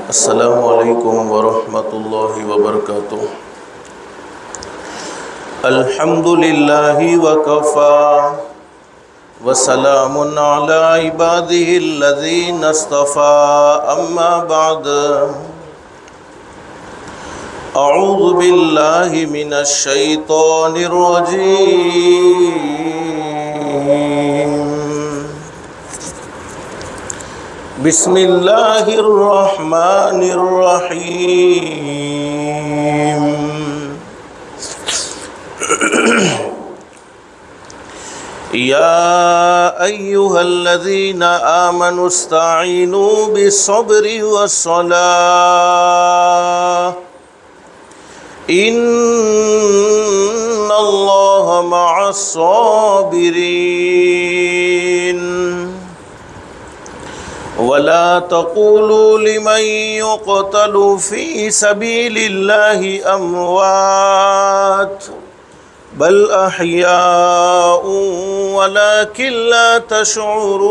अस्सलामु अलैकुम वरहमतुल्लाहि वबरकातुह। अल्हम्दुलिल्लाहि वकफ़ा वसलामुन अला इबादिहिल्लज़ीना इस्तफ़ा अम्मा बअद। अऊज़ु बिल्लाहि मिनश शैतानिर रजीम। बिस्मिल्लाहिर्रहमानिर्रहीम। या अय्युहल्लज़ीना आमनुस्तईनु बिस्सब्रि वस्सलाह इन्नल्लाहा मअस्साबिरीन। वला तक़ूलू लिमन युक़तलु फ़ी सबीलिल्लाहि अमवात बल अहयाउ वलाकिन ला तशऊरून।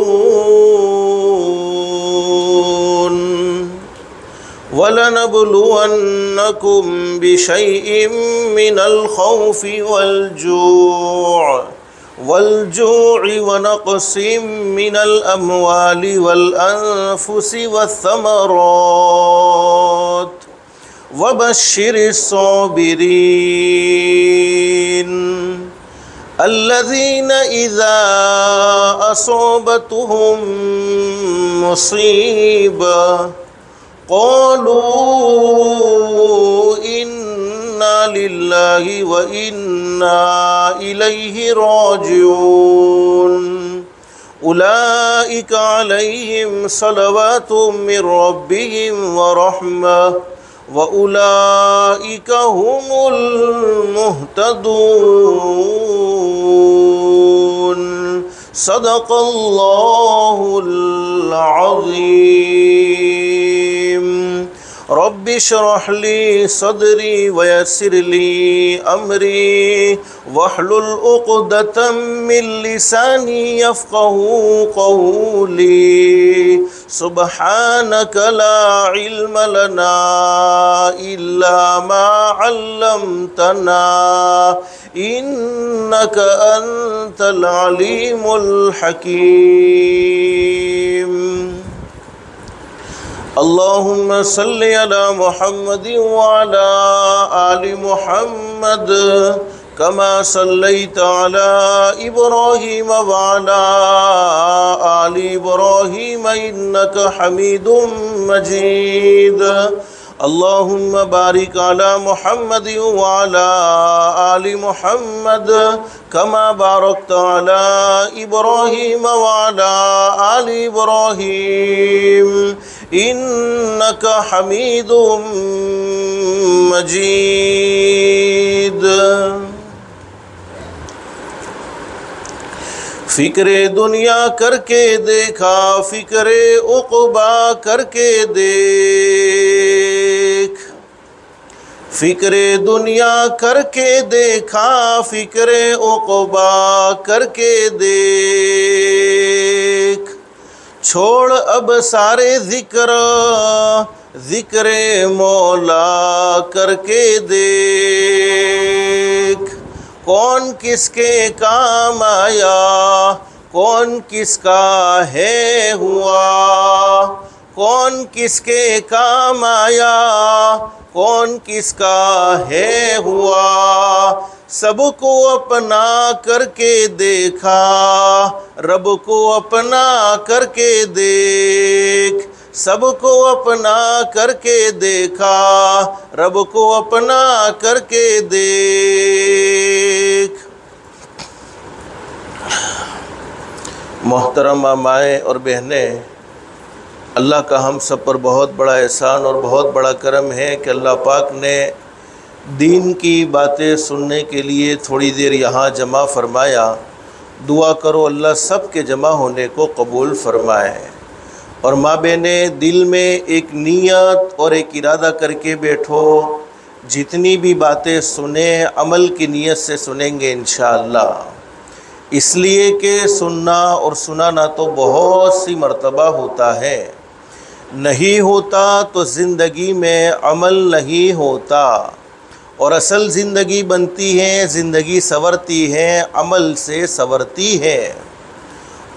वलनबलुवन्नकुम बिशैइन मिनल खौफ़ि वल्जू'i वनक़सिम मिनल अम्वालि वल अन्फुसि वस्समरात वबश्शिरिस साबिरीन अल्लज़ीना इज़ा असाबतहुम मुसीबा क़ालू इन्ना लिल्लाहि व इन्ना इलैहि राजिऊन। उलाइका अलैहिम सलवातुम मिर रब्बिहिम व रहमह व उलाइका हुमुल मुहतदून। सदक़ल्लाहुल अज़ीम। रब्बि इश्रह ली सदरी वयस्सिर ली अमरी वहलुल उक़दतम मिन लिसानी यफ़क़हू क़ौली। सुब्हानक ला इल्म लना इल्ला मा अल्लमतना इन्नक अंतल अलीमुल हकीम। अल्लाहुम्मा सल्लि अला मुहम्मद व अला आलि मुहम्मद कमा सल्लैता अला इब्राहीम व अला आलि इब्राहीम इन्नका हमीदुम मजीद। अल्लाहुम्मा बारिक अला मुहम्मद व अला आलि मुहम्मद कमा बारकता अला इब्राहीम व अला आलि इब्राहीम इन्नका हमीदुम मजीद। फ़िक्रे दुनिया करके देखा, फ़िक्रे उक़बा करके देख। फ़िक्रे दुनिया करके देखा, फ़िक्रे उक़बा करके देख। छोड़ अब सारे ज़िक्रे मौला करके देख। कौन किसके काम आया, कौन किसका है हुआ। कौन किसके काम आया, कौन किसका है हुआ। सबको अपना करके देखा, रब को अपना करके देख। सबको अपना करके देखा, रब को अपना करके देख। मोहतरमा माएँ और बहनें, अल्लाह का हम सब पर बहुत बड़ा एहसान और बहुत बड़ा करम है कि अल्लाह पाक ने दीन की बातें सुनने के लिए थोड़ी देर यहाँ जमा फरमाया। दुआ करो अल्लाह सब के जमा होने को कबूल फरमाए। और माँ बहने, दिल में एक नीयत और एक इरादा करके बैठो, जितनी भी बातें सुने अमल की नीयत से सुनेंगे इंशाअल्लाह। इसलिए कि सुनना और सुनाना तो बहुत सी मर्तबा होता है, नहीं होता तो ज़िंदगी में अमल नहीं होता। और असल ज़िंदगी बनती है, ज़िंदगी संवरती है, अमल से संवरती है।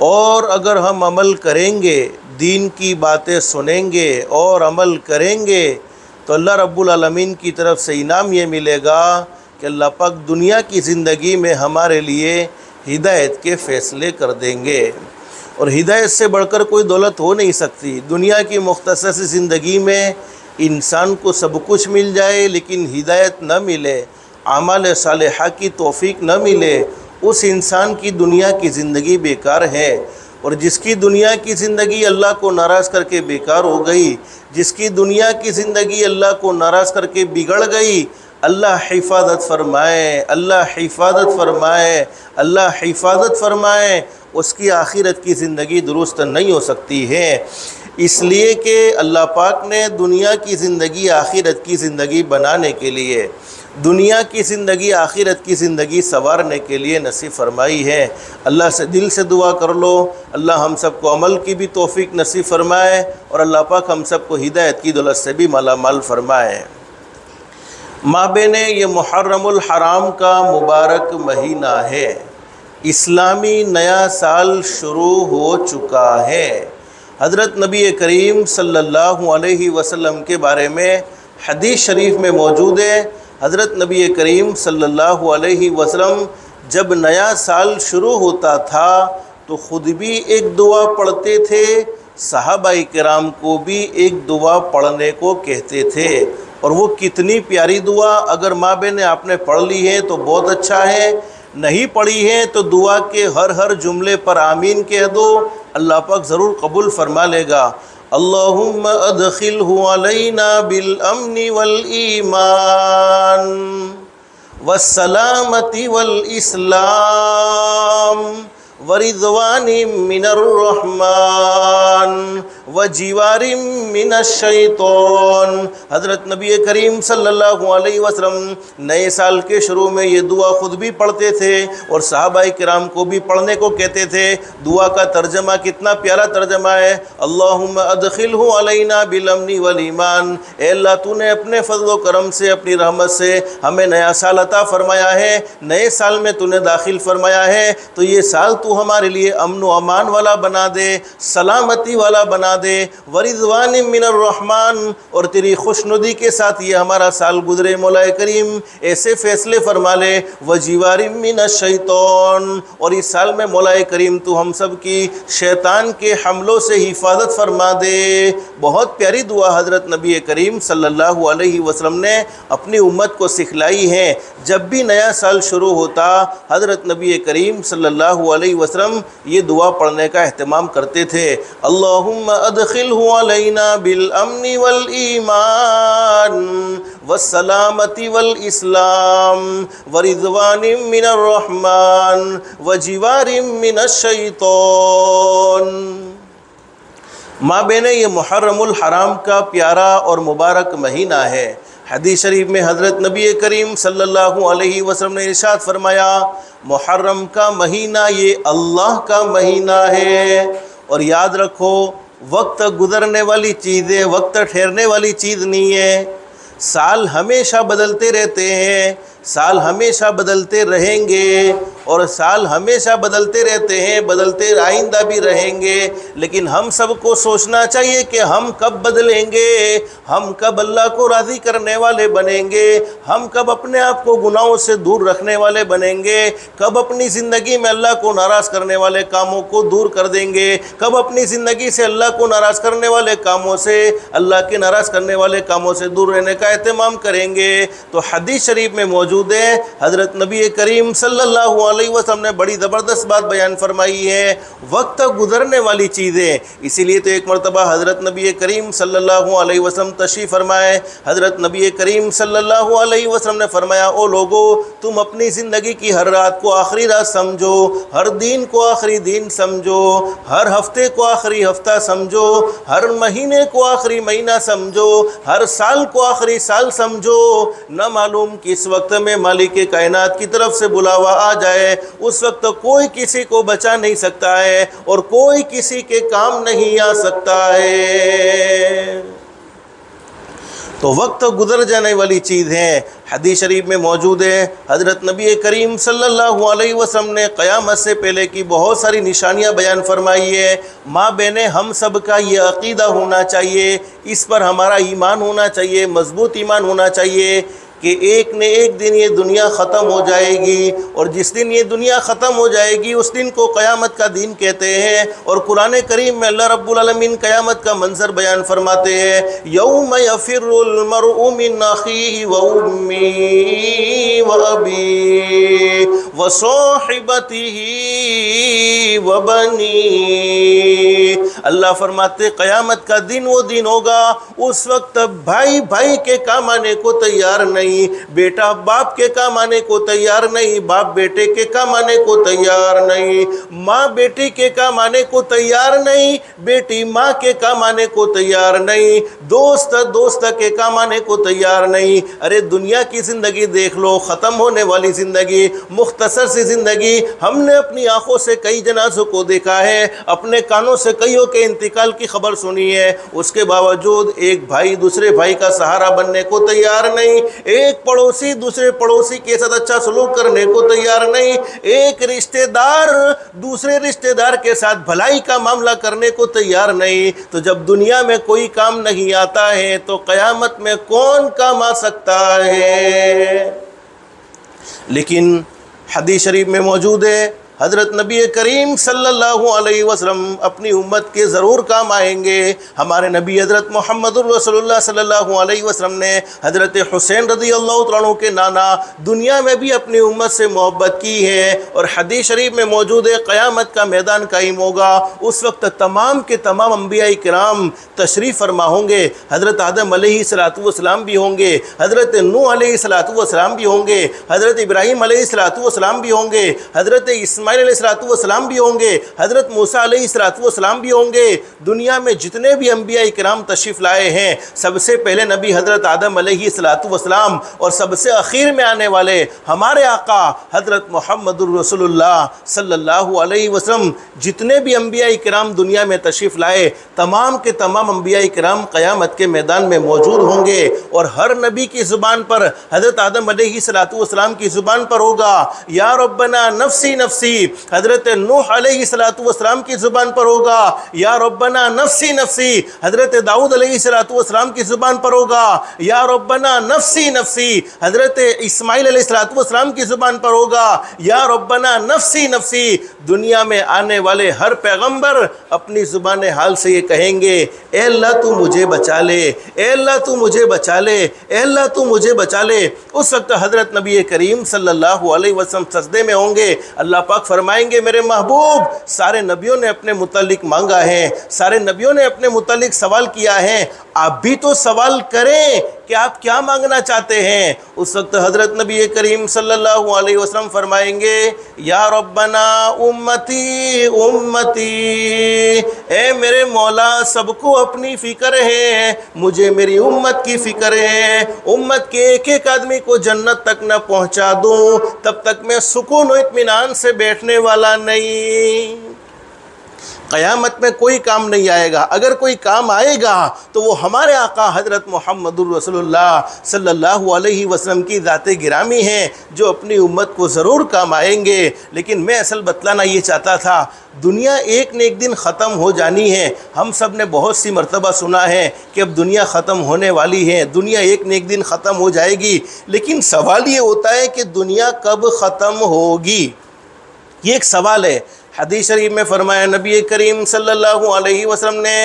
और अगर हम अमल करेंगे, दीन की बातें सुनेंगे और अमल करेंगे तो अल्लाह रब्बुल आलमीन की तरफ से इनाम ये मिलेगा कि अल्लाह पाक दुनिया की ज़िंदगी में हमारे लिए हिदायत के फ़ैसले कर देंगे। और हिदायत से बढ़कर कोई दौलत हो नहीं सकती। दुनिया की मुख्तसर सी ज़िंदगी में इंसान को सब कुछ मिल जाए लेकिन हिदायत न मिले, आमाल सालेहा की तौफीक न मिले, उस इंसान की दुनिया की ज़िंदगी बेकार है। और जिसकी दुनिया की ज़िंदगी अल्लाह को नाराज़ करके बेकार हो गई, जिसकी दुनिया की ज़िंदगी अल्लाह को नाराज़ करके बिगड़ गई, अल्लाह हिफाजत फरमाए, अल्लाह हिफाजत फरमाए, अल्लाह हिफाजत फरमाए, उसकी आखिरत की ज़िंदगी दुरुस्त नहीं हो सकती है। इसलिए कि अल्लाह पाक ने दुनिया की ज़िंदगी आखिरत की ज़िंदगी बनाने के लिए, दुनिया की ज़िंदगी आखिरत की ज़िंदगी संवारने के लिए नसीब फरमाई है। अल्लाह से दिल से दुआ कर लो, अल्लाह हम सबको अमल की भी तौफीक नसीब फरमाए और अल्लाह पाक हम सबको हिदायत की दौलत से भी मालामाल फरमाए। माबेने ये मुहर्रमुल हराम का मुबारक महीना है, इस्लामी नया साल शुरू हो चुका है। हज़रत नबी करीम सल्लल्लाहु अलैहि वसल्लम के बारे में हदीस शरीफ में मौजूद है। हज़रत नबी करीम सल्लल्लाहु अलैहि वसल्लम जब नया साल शुरू होता था तो ख़ुद भी एक दुआ पढ़ते थे, सहाबाई किराम को भी एक दुआ पढ़ने को कहते थे। और वो कितनी प्यारी दुआ, अगर माँ बहनें आपने पढ़ ली है तो बहुत अच्छा है, नहीं पढ़ी है तो दुआ के हर जुमले पर आमीन कह दो, अल्लाह पाक ज़रूर कबूल फरमा लेगा। अल्लाहुम्मा अदखिलहु अलैना बिल अम्नि वल ईमान वस्सलामति वल इस्लाम वरिज़वानी मिनर रहमान व जीवारिम मिनश शैतान। हज़रत नबी करीम सल्लल्लाहु अलैहि वसल्लम नए साल के शुरू में ये दुआ ख़ुद भी पढ़ते थे और सहाबाए किराम को भी पढ़ने को कहते थे। दुआ का तर्जमा कितना प्यारा तर्जमा है, अल्लाहुम्मा अदखिलहु अलैना बिल अम्नि वल ईमान। ए अल्लाह, तूने अपने फज़ल व करम से, अपनी रहमत से हमें नया साल अता फरमाया है, नए साल में तूने दाखिल फरमाया है, तो ये साल तू हमारे लिए अमन व अमान वाला बना दे, सलामती वाला बना दे, वरिज़वान मिनर रहमान, और तेरी खुशनुदी के साथ ये हमारा साल गुजरे। मौला करीम ऐसे फ़ैसले फरमा ले, वजीवारिम मिनश शैतान, और इस साल में मौला करीम तू हम सब की शैतान के हमलों से हिफाजत फरमा दे। बहुत प्यारी दुआ हज़रत नबी करीम सल्लल्लाहु अलैहि वसल्लम ने अपनी उम्मत को सिखलाई है। जब भी नया साल शुरू होता हज़रत नबी करीम सल्लल्लाहु अलैहि वसल्लम ये दुआ पढ़ने का एहतमाम करते थे। अल्लाहुम्मा अदखिलहु अलैना बिल अम्नि वल ईमान वस्सलामति वल इस्लाम वरिज़वानिम मिनर रहमान वजीवारिम मिनश शैतान। माँ बहने, ये मुहर्रमुल हराम का प्यारा और मुबारक महीना है। हदीस शरीफ में हज़रत नबी करीम सल्लल्लाहु अलैहि वसल्लम ने इरशाद फरमाया, मुहर्रम का महीना ये अल्लाह का महीना है। और याद रखो, वक्त गुज़रने वाली चीज़ है, वक्त ठहरने वाली चीज़ नहीं है। साल हमेशा बदलते रहते हैं, साल हमेशा बदलते रहेंगे और साल हमेशा बदलते रहते हैं, बदलते आइंदा भी रहेंगे। लेकिन हम सबको सोचना चाहिए कि हम कब बदलेंगे, हम कब अल्लाह को राज़ी करने वाले बनेंगे, हम कब अपने आप को गुनाहों से दूर रखने वाले बनेंगे, कब अपनी ज़िंदगी में अल्लाह को नाराज़ करने वाले कामों को दूर कर देंगे, कब अपनी ज़िंदगी से अल्लाह को नाराज़ करने वाले कामों से, अल्लाह के नाराज़ करने वाले कामों से दूर रहने का एहतमाम करेंगे। तो हदीस शरीफ में मौजूद है, हज़रत नबी करीम सल्लल्लाहु अलैहि वसल्लम ने बड़ी ज़बरदस्त बात बयान फरमाई है, वक्त गुज़रने वाली चीज़ें। इसीलिए तो एक मरतबा हज़रत नबी करीम सल्लल्लाहु अलैहि वसल्लम तशरीफ़ फरमाए। हज़रत नबी करीम सल्लल्लाहु अलैहि वसल्लम ने फरमाया, ओ लोगो, तुम अपनी ज़िंदगी की हर रात को आखिरी रात समझो, हर दिन को आखिरी दिन समझो, हर हफ्ते को आखिरी हफ्ता समझो, हर महीने को आखिरी महीना समझो, हर साल को आखिरी साल समझो। न मालूम किस वक्त में मालिक कायनात की तरफ से बुलावा आ जाए, उस वक्त कोई किसी को बचा नहीं सकता है और कोई किसी के काम नहीं आ सकता है। तो वक्त तो गुजर जाने वाली चीज़ है। हदीस शरीफ में मौजूद है, हज़रत नबी करीम सल्लल्लाहु अलैहि वसल्लम ने क़यामत से पहले की बहुत सारी निशानियां बयान फरमाई है। माँ बहनें, हम सब का ये अक़ीदा होना चाहिए, इस पर हमारा ईमान होना चाहिए, मजबूत ईमान होना चाहिए कि एक न एक दिन ये दुनिया ख़त्म हो जाएगी, और जिस दिन ये दुनिया ख़त्म हो जाएगी उस दिन को क़यामत का दिन कहते हैं। और कुरान करीम में अल्लाह रब्बुल आलमीन क़यामत का मंजर बयान फरमाते हैं, यौम यफ़िर्रुल मरउ मिन अख़ीहि व उम्मिही व अबीही व साहिबतिही व बनीही। अल्लाह फरमाते क़यामत का दिन वो दिन होगा, उस वक्त भाई भाई के काम आने को तैयार नहीं, बेटा बाप के काम आने को तैयार नहीं, बाप बेटे के काम आने को तैयार नहीं, माँ बेटी के काम आने को तैयार नहीं, बेटी माँ के काम आने को तैयार नहीं, दोस्त दोस्त के काम आने को तैयार नहीं। अरे दुनिया की ज़िंदगी देख लो, ख़त्म होने वाली ज़िंदगी, मुख्तसर सी ज़िंदगी। हमने अपनी आँखों से कई जनाज़ों को देखा है, अपने कानों से कईयों के इंतकाल की खबर सुनी है, उसके बावजूद एक भाई दूसरे भाई का सहारा बनने को तैयार नहीं, एक पड़ोसी दूसरे पड़ोसी के साथ अच्छा सलूक करने को तैयार नहीं, एक रिश्तेदार दूसरे रिश्तेदार के साथ भलाई का मामला करने को तैयार नहीं। तो जब दुनिया में कोई काम नहीं आता है तो क़यामत में कौन काम आ सकता है। लेकिन हदीस शरीफ में मौजूद है, हज़रत नबी करीम सल्लल्लाहु अलैहि वसल्लम अपनी उम्मत के ज़रूर काम आएंगे। हमारे नबी हज़रत मुहम्मदुर रसूलुल्लाह सल्लल्लाहु अलैहि वसल्लम ने हज़रत हुसैन रज़ियल्लाहु तआला अन्हु के नाना दुनिया में भी अपनी उम्मत से मोहब्बत की है। और हदीस शरीफ में मौजूद है, क़यामत का मैदान कायम होगा, उस वक्त तमाम के तमाम अंबिया किराम तशरीफ़ फरमा होंगे। हज़रत आदम अलैहिस्सलातु वस्सलाम भी होंगे, हज़रत नूह अलैहिस्सलातु वस्सलाम भी होंगे, हज़रत इब्राहीम अलैहिस्सलातु वस्सलाम भी होंगे, हज़रत इस्माईल अलैहिस्सलाम भी होंगे, हज़रत मूसा अलैहिस्सलाम भी होंगे। दुनिया में जितने भी अंबिया इकराम तशरीफ़ लाए हैं, सबसे पहले नबी हज़रत आदम अलैहिस्सलाम और सबसे आखिर में आने वाले हमारे आका हज़रत मुहम्मदुर रसूलुल्लाह सल्लल्लाहु अलैहि वसल्लम, जितने भी अंबिया इकराम दुनिया में तशरीफ़ लाए, तमाम के तमाम अंबिया इकराम क़यामत के मैदान में मौजूद होंगे। और हर नबी की ज़ुबान पर, हज़रत आदम अलैहिस्सलाम की ज़ुबान पर होगा, या रब्बना नफ्सी नफ्सी। हज़रत नूह अलैहिस्सलातु वस्सलाम की ज़ुबान पर होगा, या रब्बना नफ्सी नफ्सी। हज़रत दाऊद अलैहिस्सलातु वस्सलाम की ज़ुबान पर होगा, या रब्बना नफ्सी नफ्सी। हज़रत इस्माईल अलैहिस्सलातु वस्सलाम की ज़ुबान पर होगा, या रब्बना नफ्सी नफ्सी। दुनिया में आने वाले हर पैगंबर अपनी ज़ुबान हाल से ये कहेंगे, ए अल्लाह तू मुझे बचा ले, ए अल्लाह तू मुझे बचा ले, ए अल्लाह तू मुझे बचा ले। उस वक्त हज़रत नबी करीम सल्लल्लाहु अलैहि वसल्लम सजदे में होंगे। अल्लाह पाक फरमाएंगे, मेरे महबूब, सारे नबियों ने अपने मुतालिक मांगा है, सारे नबियों ने अपने मुतालिक सवाल किया है, आप भी तो सवाल करें कि आप क्या मांगना चाहते हैं। उस वक्त हज़रत नबी करीम सल्लल्लाहु अलैहि वसल्लम फरमाएंगे, या रब्बना उम्मती उम्मती। ए मेरे मौला, सबको अपनी फ़िक्र है, मुझे मेरी उम्मत की फ़िक्र है। उम्मत के एक एक आदमी को जन्नत तक न पहुँचा दूँ, तब तक मैं सुकून और इत्मीनान से बैठने वाला नहीं। क़यामत में कोई काम नहीं आएगा, अगर कोई काम आएगा तो वो हमारे आका हज़रत मुहम्मदुर रसूलुल्लाह सल्लल्लाहु अलैहि वसल्लम की ज़ाते गिरामी हैं, जो अपनी उम्मत को ज़रूर काम आएंगे। लेकिन मैं असल बतलाना ये चाहता था, दुनिया एक न एक दिन ख़त्म हो जानी है। हम सब ने बहुत सी मरतबा सुना है कि अब दुनिया ख़त्म होने वाली है, दुनिया एक न एक दिन ख़त्म हो जाएगी। लेकिन सवाल ये होता है कि दुनिया कब ख़त्म होगी, ये एक सवाल है। हदीस शरीफ में फरमाया नबी करीम सल्लल्लाहु अलैहि वसल्लम ने,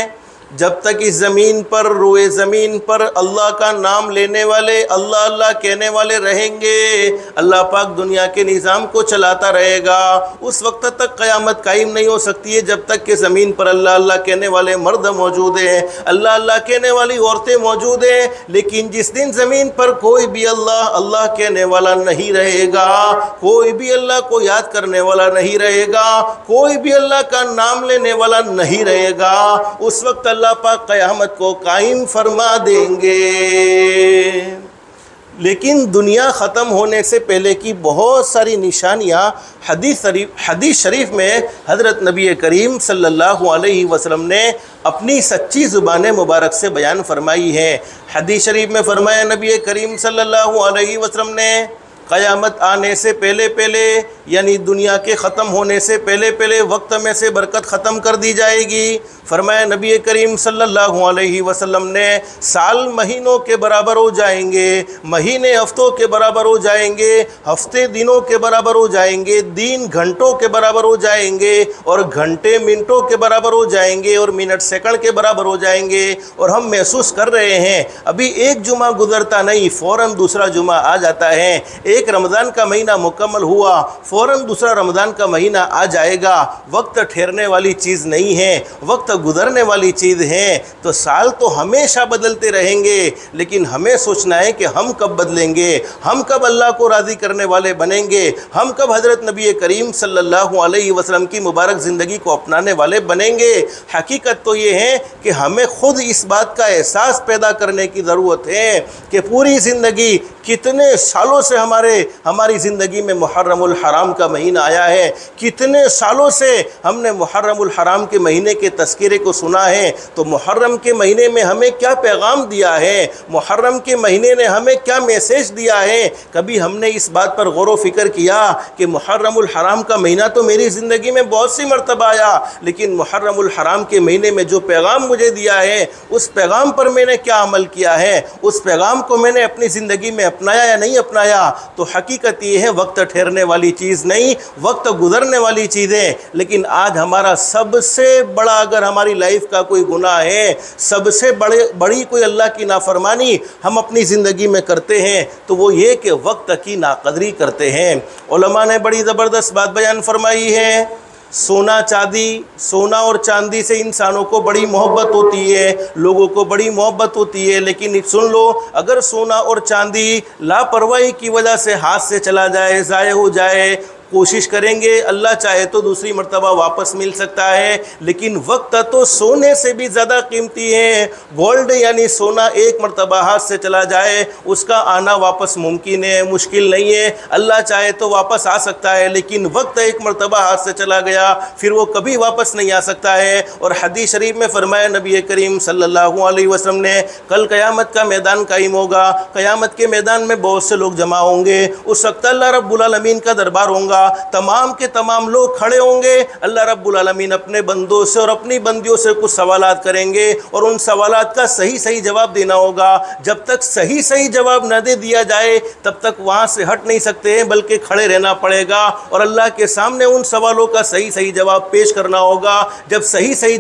जब तक इस ज़मीन पर, रोए ज़मीन पर अल्लाह का नाम लेने वाले, अल्लाह अल्लाह कहने वाले रहेंगे, अल्लाह पाक दुनिया के निज़ाम को चलाता रहेगा। उस वक्त तक क़यामत कायम नहीं हो सकती है जब तक कि ज़मीन पर अल्लाह अल्लाह कहने वाले मर्द मौजूद हैं, अल्लाह अल्लाह कहने वाली औरतें मौजूद हैं। लेकिन जिस दिन ज़मीन पर कोई भी अल्लाह अल्लाह कहने वाला नहीं रहेगा, कोई भी अल्लाह को याद करने वाला नहीं रहेगा, कोई भी अल्लाह का नाम लेने वाला नहीं रहेगा, उस वक्त अल्लाह पाक क़यामत को कायम फरमा देंगे। लेकिन दुनिया ख़त्म होने से पहले की बहुत सारी निशानियाँ हदीस शरीफ में हज़रत नबी करीम सल्लल्लाहु अलैहि वसल्लम ने अपनी सच्ची ज़ुबान मुबारक से बयान फरमाई है। हदीस शरीफ में फरमाया नबी करीम सल्लल्लाहु अलैहि वसल्लम ने, क़यामत आने से पहले पहले यानी दुनिया के ख़त्म होने से पहले पहले वक्त में से बरकत ख़त्म कर दी जाएगी। फरमाया नबी करीम सल्लल्लाहु अलैहि वसल्लम ने, साल महीनों के बराबर हो जाएंगे, महीने हफ्तों के बराबर हो जाएंगे, हफ्ते दिनों के बराबर हो जाएंगे, दिन घंटों के बराबर हो जाएंगे, और घंटे मिनटों के बराबर हो जाएंगे, और मिनट सेकंड के बराबर हो जाएंगे। और हम महसूस कर रहे हैं, अभी एक जुमा गुजरता नहीं फ़ौरन दूसरा जुमा आ जाता है। एक रमज़ान का महीना मुकम्मल हुआ, फ़ौरन दूसरा रमज़ान का महीना आ जाएगा। वक्त ठहरने वाली चीज़ नहीं है, वक्त गुजरने वाली चीज़ है। तो साल तो हमेशा बदलते रहेंगे, लेकिन हमें सोचना है कि हम कब बदलेंगे, हम कब अल्लाह को राज़ी करने वाले बनेंगे, हम कब हज़रत नबी करीम सल्लल्लाहु अलैहि वसल्लम की मुबारक ज़िंदगी को अपनाने वाले बनेंगे। हकीकत तो ये है कि हमें ख़ुद इस बात का एहसास पैदा करने की ज़रूरत है कि पूरी ज़िंदगी कितने सालों से हमारी ज़िंदगी में मुहर्रमुल हराम का महीना आया है, कितने सालों से हमने मुहर्रमुल हराम के महीने के तज़किरे को सुना है। तो मुहर्रम के महीने में हमें क्या पैगाम दिया है, मुहर्रम के महीने ने हमें क्या मैसेज दिया है। कभी हमने इस बात पर गौर व फिक्र किया कि मुहर्रमुल हराम का महीना तो मेरी ज़िंदगी में बहुत सी मरतबा आया, लेकिन मुहर्रमुल हराम के महीने में जो पैगाम मुझे दिया है उस पैगाम पर मैंने क्या अमल किया है, उस पैगाम को मैंने अपनी ज़िंदगी में अपनाया या नहीं अपनाया। तो हकीकत ये है, वक्त ठहरने वाली चीज़ नहीं, वक्त गुजरने वाली चीज़ है। लेकिन आज हमारा सबसे बड़ा, अगर हमारी लाइफ का कोई गुनाह है, सबसे बड़ी कोई अल्लाह की नाफरमानी हम अपनी ज़िंदगी में करते हैं, तो वो ये कि वक्त की नाकदरी करते हैं। उलमा ने बड़ी ज़बरदस्त बात बयान फरमाई है, सोना और चांदी से इंसानों को बड़ी मोहब्बत होती है, लोगों को बड़ी मोहब्बत होती है। लेकिन सुन लो, अगर सोना और चांदी लापरवाही की वजह से हाथ से चला जाए, ज़ाय हो जाए, कोशिश करेंगे, अल्लाह चाहे तो दूसरी मर्तबा वापस मिल सकता है, लेकिन वक्त तो सोने से भी ज़्यादा कीमती है। गोल्ड यानी सोना एक मर्तबा हाथ से चला जाए, उसका आना वापस मुमकिन है, मुश्किल नहीं है। अल्लाह चाहे तो वापस आ सकता है, लेकिन वक्त एक मर्तबा हाथ से चला गया फिर वो कभी वापस नहीं आ सकता है। और हदीस शरीफ में फरमाया नबी करीम सल्लल्लाहु अलैहि वसल्लम ने, कल क़यामत का मैदान कायम होगा, क़यामत के मैदान में बहुत से लोग जमा होंगे। उस वक्त अल्लाह रब्बुल आलमीन का दरबार होगा, तमाम के तमाम लोग खड़े होंगे। अल्लाह रब्बुल आलमीन अपने बंदों से और अपनी बंदियों से कुछ सवालात करेंगे, और उन सवालात का सही सही जवाब देना होगा। जब तक सही सही जवाब न दे दिया जाए तब तक वहाँ से हट नहीं सकते हैं, बल्कि खड़े रहना पड़ेगा और अल्लाह के सामने उन सवालों का सही सही जवाब पेश करना होगा। जब सही सही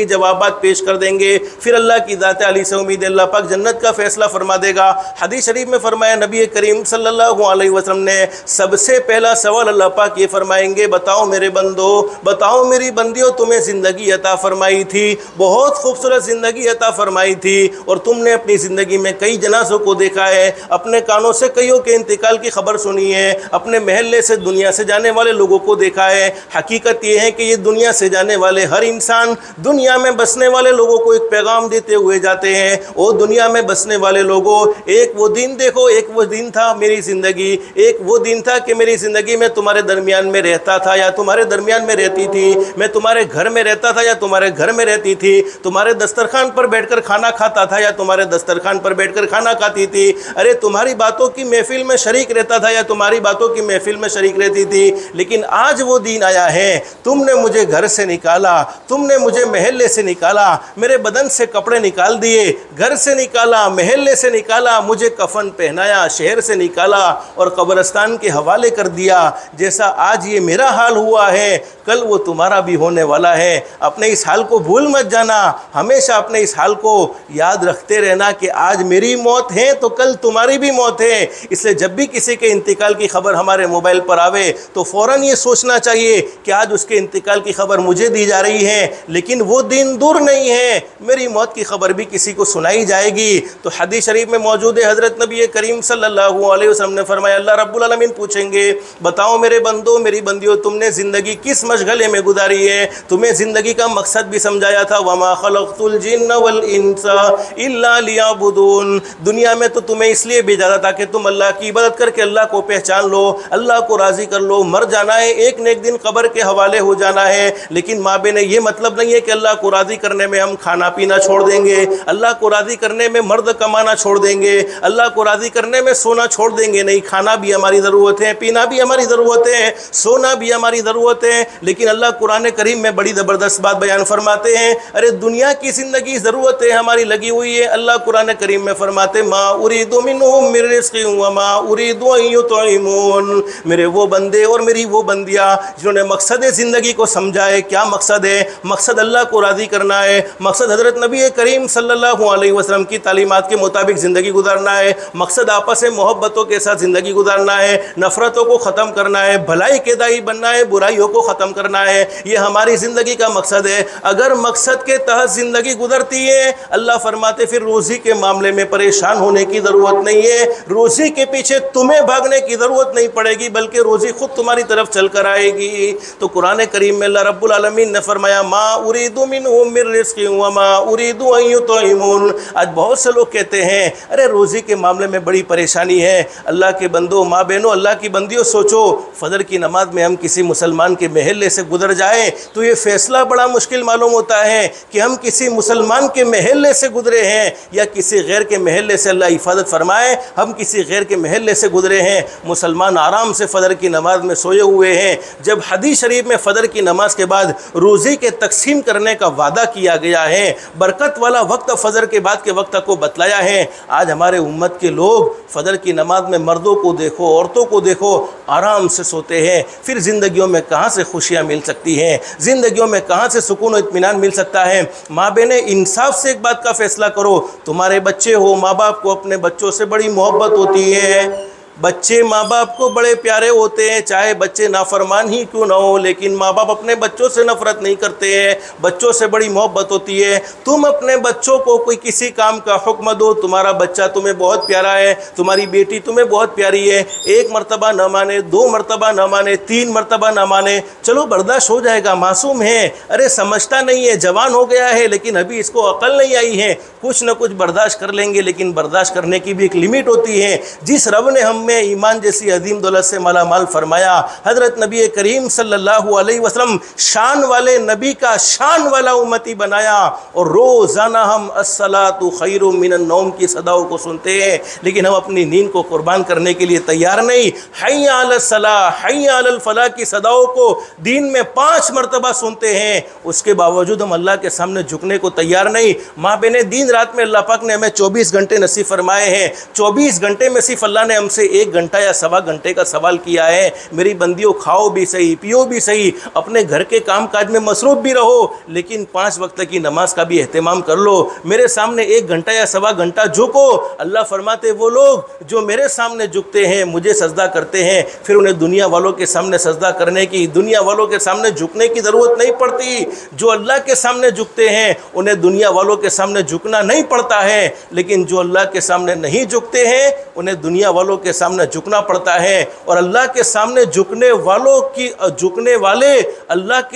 जवाबात पेश कर देंगे, फिर अल्लाह की ज़ात अली से उम्मीद अल्लाह पाक जन्नत का फ़ैसला फरमा देगा। हदीस शरीफ में फरमाया नबी करीम सल्लल्लाहु अलैहि वसल्लम ने, सबसे पहला सवाल अल्लाह पाक ये फरमाएंगे, बताओ मेरे बंदो, बताओ मेरी बंदियों, तुम्हें ज़िंदगी अता फरमाई थी, बहुत खूबसूरत ज़िंदगी अता फरमाई थी, और तुमने अपनी ज़िंदगी में कई जनाज़ों को देखा है, अपने कानों से कईयों के इंतकाल की खबर सुनी है, अपने महल्ले से दुनिया से जाने वाले लोगों को देखा है। हकीकत ये है कि ये दुनिया से जाने वाले हर इंसान दुनिया में बसने वाले लोगों को एक पैगाम देते हुए जाते हैं। ओ दुनिया में बसने वाले लोगों, एक वो दिन देखो, एक वो दिन था मेरी ज़िंदगी, एक वो दिन था कि मेरी ज़िंदगी में तुम्हारे दरमियान में रहता था या तुम्हारे दरमियान में रहती थी, मैं तुम्हारे घर में रहता था या तुम्हारे घर में रहती थी, तुम्हारे दस्तरखान पर बैठकर खाना खाता था या तुम्हारे दस्तरखान पर बैठकर खाना खाती थी, अरे तुम्हारी बातों की महफिल में शरीक रहता था या तुम्हारी बातों की महफिल में शरीक रहती थी। लेकिन आज वो दिन आया है, तुमने मुझे घर से निकाला, तुमने मुझे महल्ले से निकाला, मेरे बदन से कपड़े निकाल दिए, घर से निकाला, महल्ले से निकाला, मुझे कफन पहनाया, शहर से निकाला और कब्रिस्तान के हवाले कर दिया। जैसा आज ये मेरा हाल हुआ है, कल वो तुम्हारा भी होने वाला है। अपने इस हाल को भूल मत जाना, हमेशा अपने इस हाल को याद रखते रहना कि आज मेरी मौत है तो कल तुम्हारी भी मौत है। इसलिए जब भी किसी के इंतकाल की खबर हमारे मोबाइल पर आवे तो फ़ौरन ये सोचना चाहिए कि आज उसके इंतकाल की खबर मुझे दी जा रही है, लेकिन वो दिन दूर नहीं है, मेरी मौत की खबर भी किसी को सुनाई जाएगी। तो हदीस शरीफ में मौजूद है, हज़रत नबी करीम सल्लल्लाहु अलैहि वसल्लम ने फरमाया, अल्लाह रब्बुल आलमीन पूछेंगे देंगे। बताओ मेरे बंदो, मेरी बंदियों, तुमने ज़िंदगी किस मशगले में गुजारी है? तुम्हें ज़िंदगी का मकसद भी समझाया था, वमा खलक़तुल जिन्न वल इंसा इल्ला लियअबुदून। दुनिया में तो तुम्हें इसलिए भेजा था ताकि तुम अल्लाह की इबादत करके अल्लाह को पहचान लो, अल्लाह को राज़ी कर लो। मर जाना है, एक न एक दिन कब्र के हवाले हो जाना है। लेकिन माँ बहने, ये मतलब नहीं है कि अल्लाह को राज़ी करने में हम खाना पीना छोड़ देंगे, अल्लाह को राज़ी करने में मर्द कमाना छोड़ देंगे, अल्लाह को राज़ी करने में सोना छोड़ देंगे। नहीं, खाना भी हमारी ज़रूरत है, पीना भी हमारी ज़रूरत है, सोना भी हमारी ज़रूरत है। लेकिन अल्लाह कुरान करीम में बड़ी ज़बरदस्त बात बयान फरमाते हैं, अरे दुनिया की ज़िंदगी ज़रूरतें हमारी लगी हुई है। अल्लाह कुरान करीम में फरमाते, मा उरीदु मिनहुम मिन रिज़्क़िन व मा उरीदु अन युतइमून। मेरे वो बंदे और मेरी वो बंदियाँ जिन्होंने मकसद ज़िंदगी को समझा है। क्या मकसद है? मकसद अल्लाह को राज़ी करना है, मकसद हज़रत नबी करीम सल्लल्लाहु अलैहि वसल्लम की तालीमात के मुताबिक ज़िंदगी गुजारना है, मकसद आपस में मोहब्बतों के साथ ज़िंदगी गुजारना है, नफ़रतों को ख़त्म करना है, भलाई के दाई बनना है, बुराइयों को ख़त्म करना है। ये हमारी ज़िंदगी का मकसद है। अगर मकसद के तहत ज़िंदगी गुजरती है, अल्लाह फरमाते फिर रोज़ी के मामले में परेशान होने की ज़रूरत नहीं है, रोज़ी के पीछे तुम्हें भागने की ज़रूरत नहीं पड़ेगी, बल्कि रोज़ी खुद तुम्हारी तरफ चल कर आएगी। तो कुरान करीम में अल्लाह रब्बुल आलमीन ने फरमाया, मा उरीदु मिनहुम मिन रिज़्क़िन व मा उरीदु अन युतइमून। आज बहुत से लोग कहते हैं, अरे रोज़ी के मामले में बड़ी परेशानी है। अल्लाह के बंदो, माँ बहनों, अल्लाह की बंदियों, सोचो फजर की नमाज में हम किसी मुसलमान के महल्ले से गुजर जाएं तो ये फ़ैसला बड़ा मुश्किल मालूम होता है कि हम किसी मुसलमान के महल्ले से गुजरे हैं या किसी गैर के महल्ले से। अल्लाह हिफाजत फरमाए, हम किसी गैर के महल्ले से गुजरे हैं। मुसलमान आराम से फ़जर की नमाज में सोए हुए हैं। जब हदीस शरीफ में फ़जर की नमाज के बाद रोज़ी के तकसीम करने का वादा किया गया है, बरकत वाला वक्त फ़जर के बाद के वक्त को बतलाया है, आज हमारे उम्मत के लोग फ़जर की नमाज में मर्दों को देखो, औरतों को देखो, आराम से सोते हैं। फिर ज़िंदगियों में कहाँ से खुशियाँ मिल सकती हैं? ज़िंदगियों में कहाँ से सुकून और इत्मीनान मिल सकता है? माँ बहनें, इंसाफ से एक बात का फ़ैसला करो। तुम्हारे बच्चे हो, माँ बाप को अपने बच्चों से बड़ी मोहब्बत होती है। बच्चे माँ बाप को बड़े प्यारे होते हैं, चाहे बच्चे नाफरमान ही क्यों ना हो, लेकिन माँ बाप अपने बच्चों से नफरत नहीं करते हैं, बच्चों से बड़ी मोहब्बत होती है। तुम अपने बच्चों को कोई किसी काम का हुक्म दो, तुम्हारा बच्चा तुम्हें बहुत प्यारा है, तुम्हारी बेटी तुम्हें बहुत प्यारी है, एक मरतबा न माने, दो मरतबा न माने, तीन मरतबा न माने, चलो बर्दाश्त हो जाएगा, मासूम है, अरे समझता नहीं है, जवान हो गया है, लेकिन अभी इसको अकल नहीं आई है, कुछ न कुछ बर्दाश्त कर लेंगे। लेकिन बर्दाश्त करने की भी एक लिमिट होती है। जिस रब ने हमें ईमान जैसी अजीम दौलत से माला माल फरमाया, हज़रत नबी करीम सल्लल्लाहु अलैहि वसल्लम शान वाले नबी का शान वाला उम्मती बनाया, और रोज़ाना हम अस्सलातु खैरुम मिनन नौम की सदाओं को सुनते हैं, लेकिन हम अपनी नींद को कुर्बान करने के लिए तैयार नहीं। हय्या अलस सलाह, हय्या अलल फलाह की सदाओं को दिन में 5 मरतबा सुनते हैं, उसके बावजूद हम अल्लाह के सामने झुकने को तैयार नहीं। माँ बहनें, दिन रात में अल्लाह पाक ने हमें 24 घंटे नसीब फरमाए हैं। 24 घंटे में सिर्फ अल्लाह ने हमसे 1 घंटा या सवा घंटे का सवाल किया है, मेरी बंदियों, खाओ भी सही, पियो भी सही, अपने घर के काम काज में मसरूफ भी रहो, लेकिन 5 वक्त की नमाज का भी एहतमाम कर लो। मेरे सामने 1 घंटा या सवा घंटा झुको। अल्लाह फरमाते, वो लोग जो मेरे सामने झुकते हैं, मुझे सजदा करते हैं, फिर उन्हें दुनिया वालों के सामने सजदा करने की, दुनिया वालों के सामने झुकने की ज़रूरत नहीं पड़ती। जो अल्लाह के सामने झुकते हैं, उन्हें दुनिया वालों के सामने झुकना नहीं पड़ता है, लेकिन जो अल्लाह के सामने नहीं झुकते हैं, उन्हें दुनिया वालों के सामने झुकना पड़ता है। और अल्लाह के सामने झुकने वालों की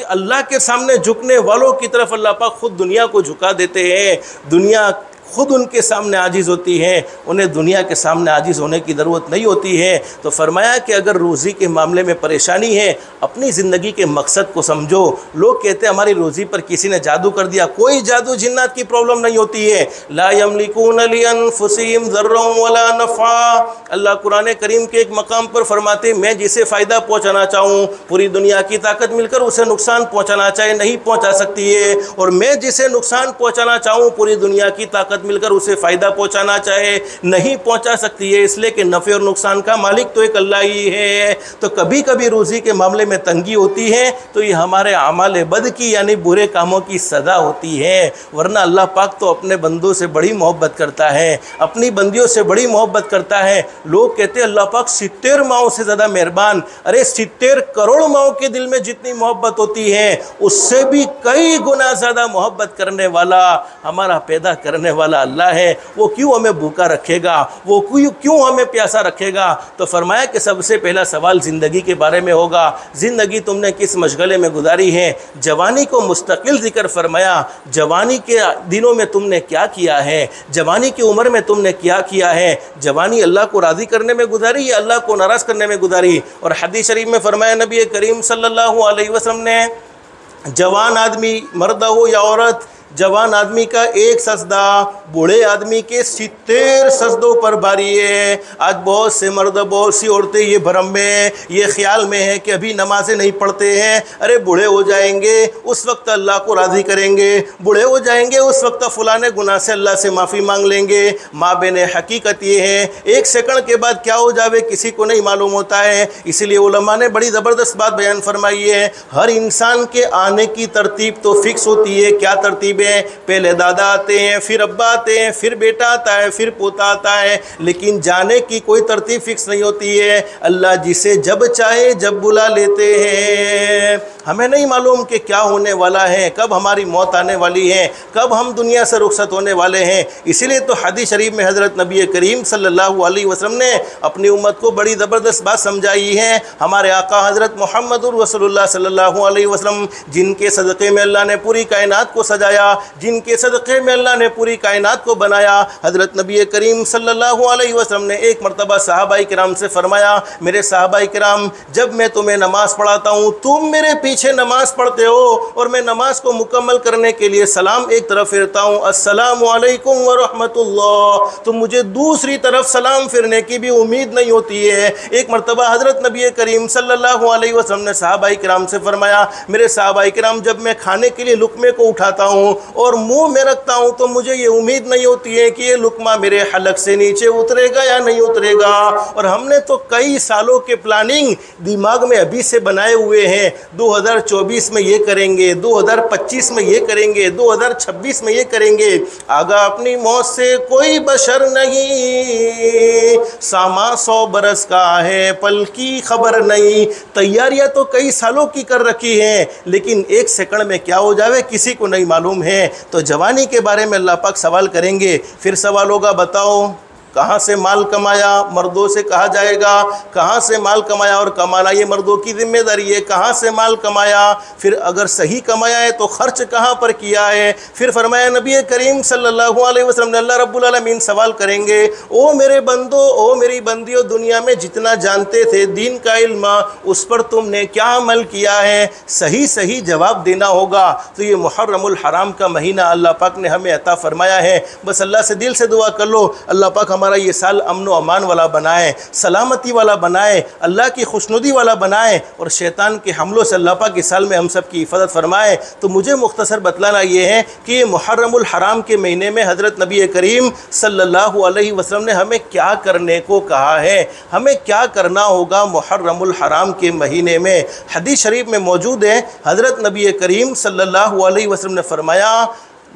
अल्लाह के सामने झुकने वालों की तरफ अल्लाह पाक खुद दुनिया को झुका देते हैं। दुनिया खुद उनके सामने आजिज़ होती है, उन्हें दुनिया के सामने आजिज़ होने की ज़रूरत नहीं होती है। तो फरमाया कि अगर रोज़ी के मामले में परेशानी है, अपनी ज़िंदगी के मकसद को समझो। लोग कहते हैं हमारी रोज़ी पर किसी ने जादू कर दिया, कोई जादू जिन्नात की प्रॉब्लम नहीं होती है। ला यमलिकून लिअनफुसिहिम ज़र्रन वला नफ़ा। अल्लाह कुरान करीम के एक मकाम पर फरमाते, मैं जिसे फ़ायदा पहुँचाना चाहूँ, पूरी दुनिया की ताकत मिलकर उसे नुकसान पहुँचाना चाहे नहीं पहुँचा सकती है, और मैं जिसे नुकसान पहुँचाना चाहूँ, पूरी दुनिया की ताकत मिलकर उसे फ़ायदा पहुंचाना चाहे नहीं पहुंचा सकती है, इसलिए कि नफ़े और नुकसान का मालिक तो एक अल्लाह ही है। तो कभी कभी रोज़ी के मामले में तंगी होती है तो ये हमारे अमाल बद की यानी बुरे कामों की सज़ा होती है, वरना अल्लाह पाक तो अपने बंदों से बड़ी मोहब्बत करता है, अपनी बंदियों से बड़ी मोहब्बत करता है। लोग कहते हैं अल्लाह पाक 70 माओं से ज़्यादा मेहरबान। अरे 70 करोड़ माओं के दिल में जितनी मोहब्बत होती है, उससे भी कई गुना ज़्यादा मोहब्बत करने वाला, हमारा पैदा करने वाला वाला अल्लाह है, वो क्यों हमें भूखा रखेगा, वो क्यों हमें प्यासा रखेगा। तो फरमाया कि सबसे पहला सवाल ज़िंदगी के बारे में होगा, ज़िंदगी तुमने किस मशगले में गुजारी है। जवानी को मुस्तकिल जिक्र फरमाया, जवानी के दिनों में तुमने क्या किया है, जवानी की उम्र में तुमने क्या किया है। जवानी अल्लाह को राज़ी करने में गुजारी या अल्लाह को नाराज़ करने में गुजारी। और हदीस शरीफ में फरमाया नबी करीम सल्लल्लाहु अलैहि वसल्लम ने, जवान आदमी मर्द हो या औरत, जवान आदमी का एक सजदा बूढ़े आदमी के 70 सजदों पर भारी है। आज बहुत से मर्द, बहुत सी औरतें ये भ्रम में, ये ख्याल में है कि अभी नमाजें नहीं पढ़ते हैं, अरे बूढ़े हो जाएंगे उस वक्त अल्लाह को राज़ी करेंगे, बूढ़े हो जाएंगे उस वक्त फलाने गुनाह से अल्लाह से माफ़ी मांग लेंगे। माँ बहन, हकीकत ये है एक सेकंड के बाद क्या हो जावे किसी को नहीं मालूम होता है। इसलिए उलमा ने बड़ी ज़बरदस्त बात बयान फरमाई है, हर इंसान के आने की तरतीब तो फिक्स होती है। क्या तरतीब है? पहले दादा आते हैं, फिर अब्बा आते हैं, फिर बेटा आता है, फिर पोता आता है, लेकिन जाने की कोई तरतीब फिक्स नहीं होती है। अल्लाह जिसे जब चाहे जब बुला लेते हैं। हमें नहीं मालूम कि क्या होने वाला है, कब हमारी मौत आने वाली है, कब हम दुनिया से रुखसत होने वाले हैं। इसीलिए तो हदीस शरीफ में हज़रत नबी करीम सल्लल्लाहु अलैहि वसल्लम ने अपनी उम्मत को बड़ी ज़बरदस्त बात समझाई है। हमारे आका हज़रत मुहम्मदुर रसूलुल्लाह सल्लल्लाहु अलैहि वसल्लम, जिनके सदक़े में अल्लाह ने पूरी कायनात को सजाया, जिनके सदक़े में अल्लाह ने पूरी कायनात को बनाया, हज़रत नबी करीम सल्लल्लाहु अलैहि वसल्लम ने एक मरतबा सहाबाई किराम से फरमाया, मेरे सहाबाई किराम, जब मैं तुम्हें नमाज़ पढ़ाता हूँ तुम मेरे पीछे नमाज़ पढ़ते हो और मैं नमाज को मुकम्मल करने के लिए सलाम एक तरफ फिरता हूँ, अस्सलामु अलैकुम व रहमतुल्लाह, तो मुझे दूसरी तरफ सलाम फिरने की भी उम्मीद नहीं होती है। एक मरतबा हज़रत नबी करीम सल्लल्लाहु अलैहि वसल्लम ने सहाबाई किराम से फरमाया, मेरे सहाबाई किराम, जब मैं खाने के लिए लुक़मे को उठाता हूँ और मुंह में रखता हूँ तो मुझे ये उम्मीद नहीं होती है कि ये लुक़मा मेरे हलक से नीचे उतरेगा या नहीं उतरेगा। और हमने तो कई सालों के प्लानिंग दिमाग में अभी से बनाए हुए हैं, 2024 में ये करेंगे, 2025 में ये करेंगे, 2026 में ये करेंगे। आगा अपनी मौत से कोई बशर नहीं, सामा 100 बरस का है, पल की खबर नहीं। तैयारियां तो कई सालों की कर रखी हैं, लेकिन एक सेकंड में क्या हो जावे किसी को नहीं मालूम है। तो जवानी के बारे में अल्लाह पाक सवाल करेंगे। फिर सवाल होगा, बताओ कहाँ से माल कमाया, मर्दों से कहा जाएगा कहाँ से माल कमाया, और कमाना ये मर्दों की जिम्मेदारी है, कहाँ से माल कमाया, फिर अगर सही कमाया है तो खर्च कहाँ पर किया है। फिर फरमाया नबी करीम सल्लल्लाहु अलैहि वसल्लम ने, अल्लाह रब्बुल आलमीन सवाल करेंगे, ओ मेरे बंदो, ओ मेरी बंदियों, दुनिया में जितना जानते थे दीन का इल्म, उस पर तुमने क्या अमल किया है। सही सही जवाब देना होगा। तो ये मुहर्रमुल हराम का महीना अल्लाह पाक ने हमें अता फरमाया है। बस अल्लाह से दिल से दुआ कर लो, अल्लाह पाक हमारा ये साल अमन व अमान वाला बनाए, सलामती वाला बनाए, अल्लाह की खुशनुदी वाला बनाए, और शैतान के हमलों से अल्लाह पाक इस साल में हम सब की हिफाजत फरमाए। तो मुझे मुख्तसर बतलाना ये है कि मुहर्रमुल हराम के महीने में हज़रत नबी करीम सल्लल्लाहु अलैहि वसल्लम ने हमें क्या करने को कहा है, हमें क्या करना होगा मुहर्रमुल हराम के महीने में। हदीस शरीफ में मौजूद है, हज़रत नबी करीम सल्लल्लाहु अलैहि वसल्लम ने फरमाया,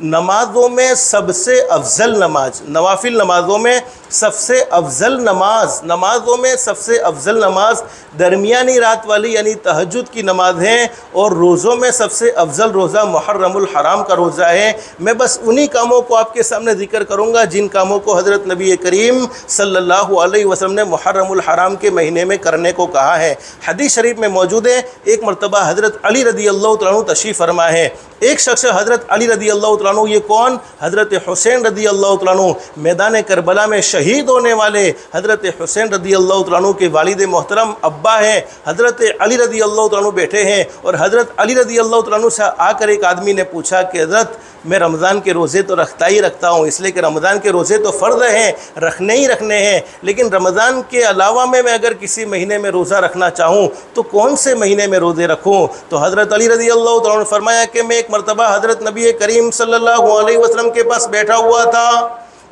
नमाज़ों में सबसे अफजल नमाज, नवाफिल नमाज़ों में सबसे अफजल नमाज, नमाज़ों में सबसे अफजल नमाज दरमियानी रात वाली यानी तहज्जुद की नमाज है, और रोज़ों में सबसे अफजल रोज़ा मुहर्रमुल हराम का रोज़ा है। मैं बस उन्हीं कामों को आपके सामने जिक्र करूँगा जिन कामों को हज़रत नबी करीम सल्लल्लाहु अलैहि वसल्लम ने मुहर्रमुल हराम के महीने में करने को कहा है। हदीस शरीफ में मौजूद है, एक मरतबा हज़रत अली रदी अल्लाह तआला अन्हु तशरीफ़ फरमा है। एक शख्स हज़रत अली रदी अल्लाह तआला अन्हु, ये कौन? हज़रत हुसैन रदी अल्लाह तआला अन्हु, मैदान करबला में शहीद होने वाले हज़रत हुसैन रदी अल्लाह तआला अन्हु के वालिद मोहतरम अब्बा हैं, हज़रत अली रदी अल्लाह तआला अन्हु बैठे हैं। और हज़रत अली रदी अल्लाह तआला अन्हु से आकर एक आदमी ने पूछा कि हज़रत, मैं रमज़ान के रोज़े तो रखता ही रखता हूँ, इसलिए कि रमज़ान के रोज़े तो फ़र्ज़ हैं, रखने ही रखने हैं, लेकिन रमज़ान के अलावा में मैं अगर किसी महीने में रोज़ा रखना चाहूँ तो कौन से महीने में रोज़े रखूँ? तो हज़रत अली रज़ी अल्लाह तआला ने फरमाया कि मैं एक मरतबा हज़रत नबी करीम सल्लल्लाहु अलैहि वसल्लम के पास बैठा हुआ था,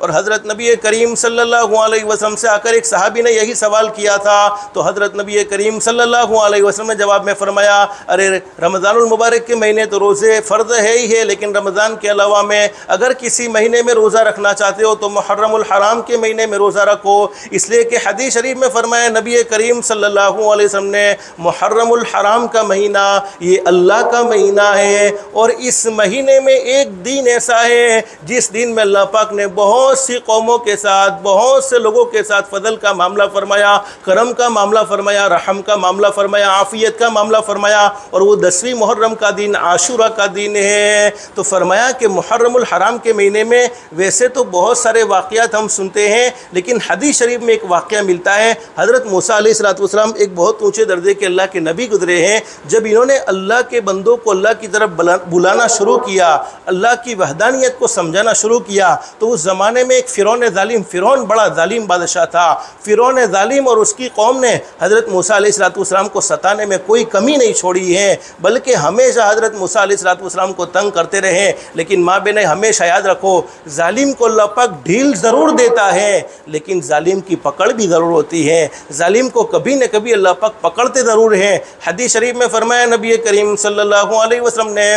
और हज़रत नबी करीम सल्लल्लाहु अलैहि वसल्लम से आकर एक सहाबी ने यही सवाल किया था। तो हज़रत नबी करीम सल्लल्लाहु अलैहि वसल्लम ने जवाब में फरमाया, अरे रमज़ानुल मुबारक के महीने तो रोज़े फ़र्ज़ है ही है, लेकिन रमज़ान के अलावा में अगर किसी महीने में रोज़ा रखना चाहते हो तो मुहर्रमुल हराम के महीने में रोज़ा रखो। इसलिए कि हदीस शरीफ में फरमाया नबी करीम सल्लल्लाहु अलैहि वसल्लम ने, मुहर्रमुल हराम का महीना ये अल्लाह का महीना है, और इस महीने में एक दिन ऐसा है जिस दिन में अल्लाह पाक ने बहुत सी कौमों के साथ, बहुत से लोगों के साथ फ़ज़ल का मामला फरमाया, करम का मामला फरमाया, रहम का मामला फरमाया, आफ़ियत का मामला फरमाया, और वो 10वीं मुहर्रम का दिन आशूरा का दिन है। तो फरमाया कि मुहर्रमुल हराम के महीने में वैसे तो बहुत सारे वाक़यात हम सुनते हैं, लेकिन हदीस शरीफ में एक वाक़या मिलता है। हज़रत मूसा अलैहिस्सलाम एक बहुत ऊँचे दर्जे के अल्लाह के नबी गुजरे हैं। जब इन्होंने अल्लाह के बंदों को अल्लाह की तरफ बुलाना शुरू किया, अल्लाह की वहदानियत को समझाना शुरू किया, तो उस ज़माने में एक फ़िरौन ज़ालिम, फ़िरौन बड़ा ज़ालिम बादशाह था। फ़िरौन ज़ालिम और उसकी कौम ने हज़रत मूसा अलैहिस्सलाम को सताने में कोई कमी नहीं छोड़ी है, बल्कि हमेशा हज़रत मूसा अलैहिस्सलाम को तंग करते रहे। लेकिन माँ बहनें हमेशा याद रखो, ज़ालिम को अल्लाह पाक ढील ज़रूर देता है, लेकिन ज़ालिम की पकड़ भी ज़रूर होती है। ज़ालिम को कभी न कभी अल्लाह पाक पकड़ते ज़रूर हैं। हदीस शरीफ में फरमाया नबी करीम सल्लल्लाहु अलैहि वसल्लम ने,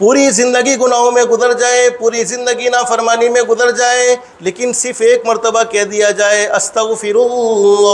पूरी ज़िंदगी गुनाहों में गुजर जाए, पूरी ज़िंदगी नाफरमानी में गुजर जाए, लेकिन सिर्फ़ एक मरतबा कह दिया जाए अस्तग़फिरुल्लाह।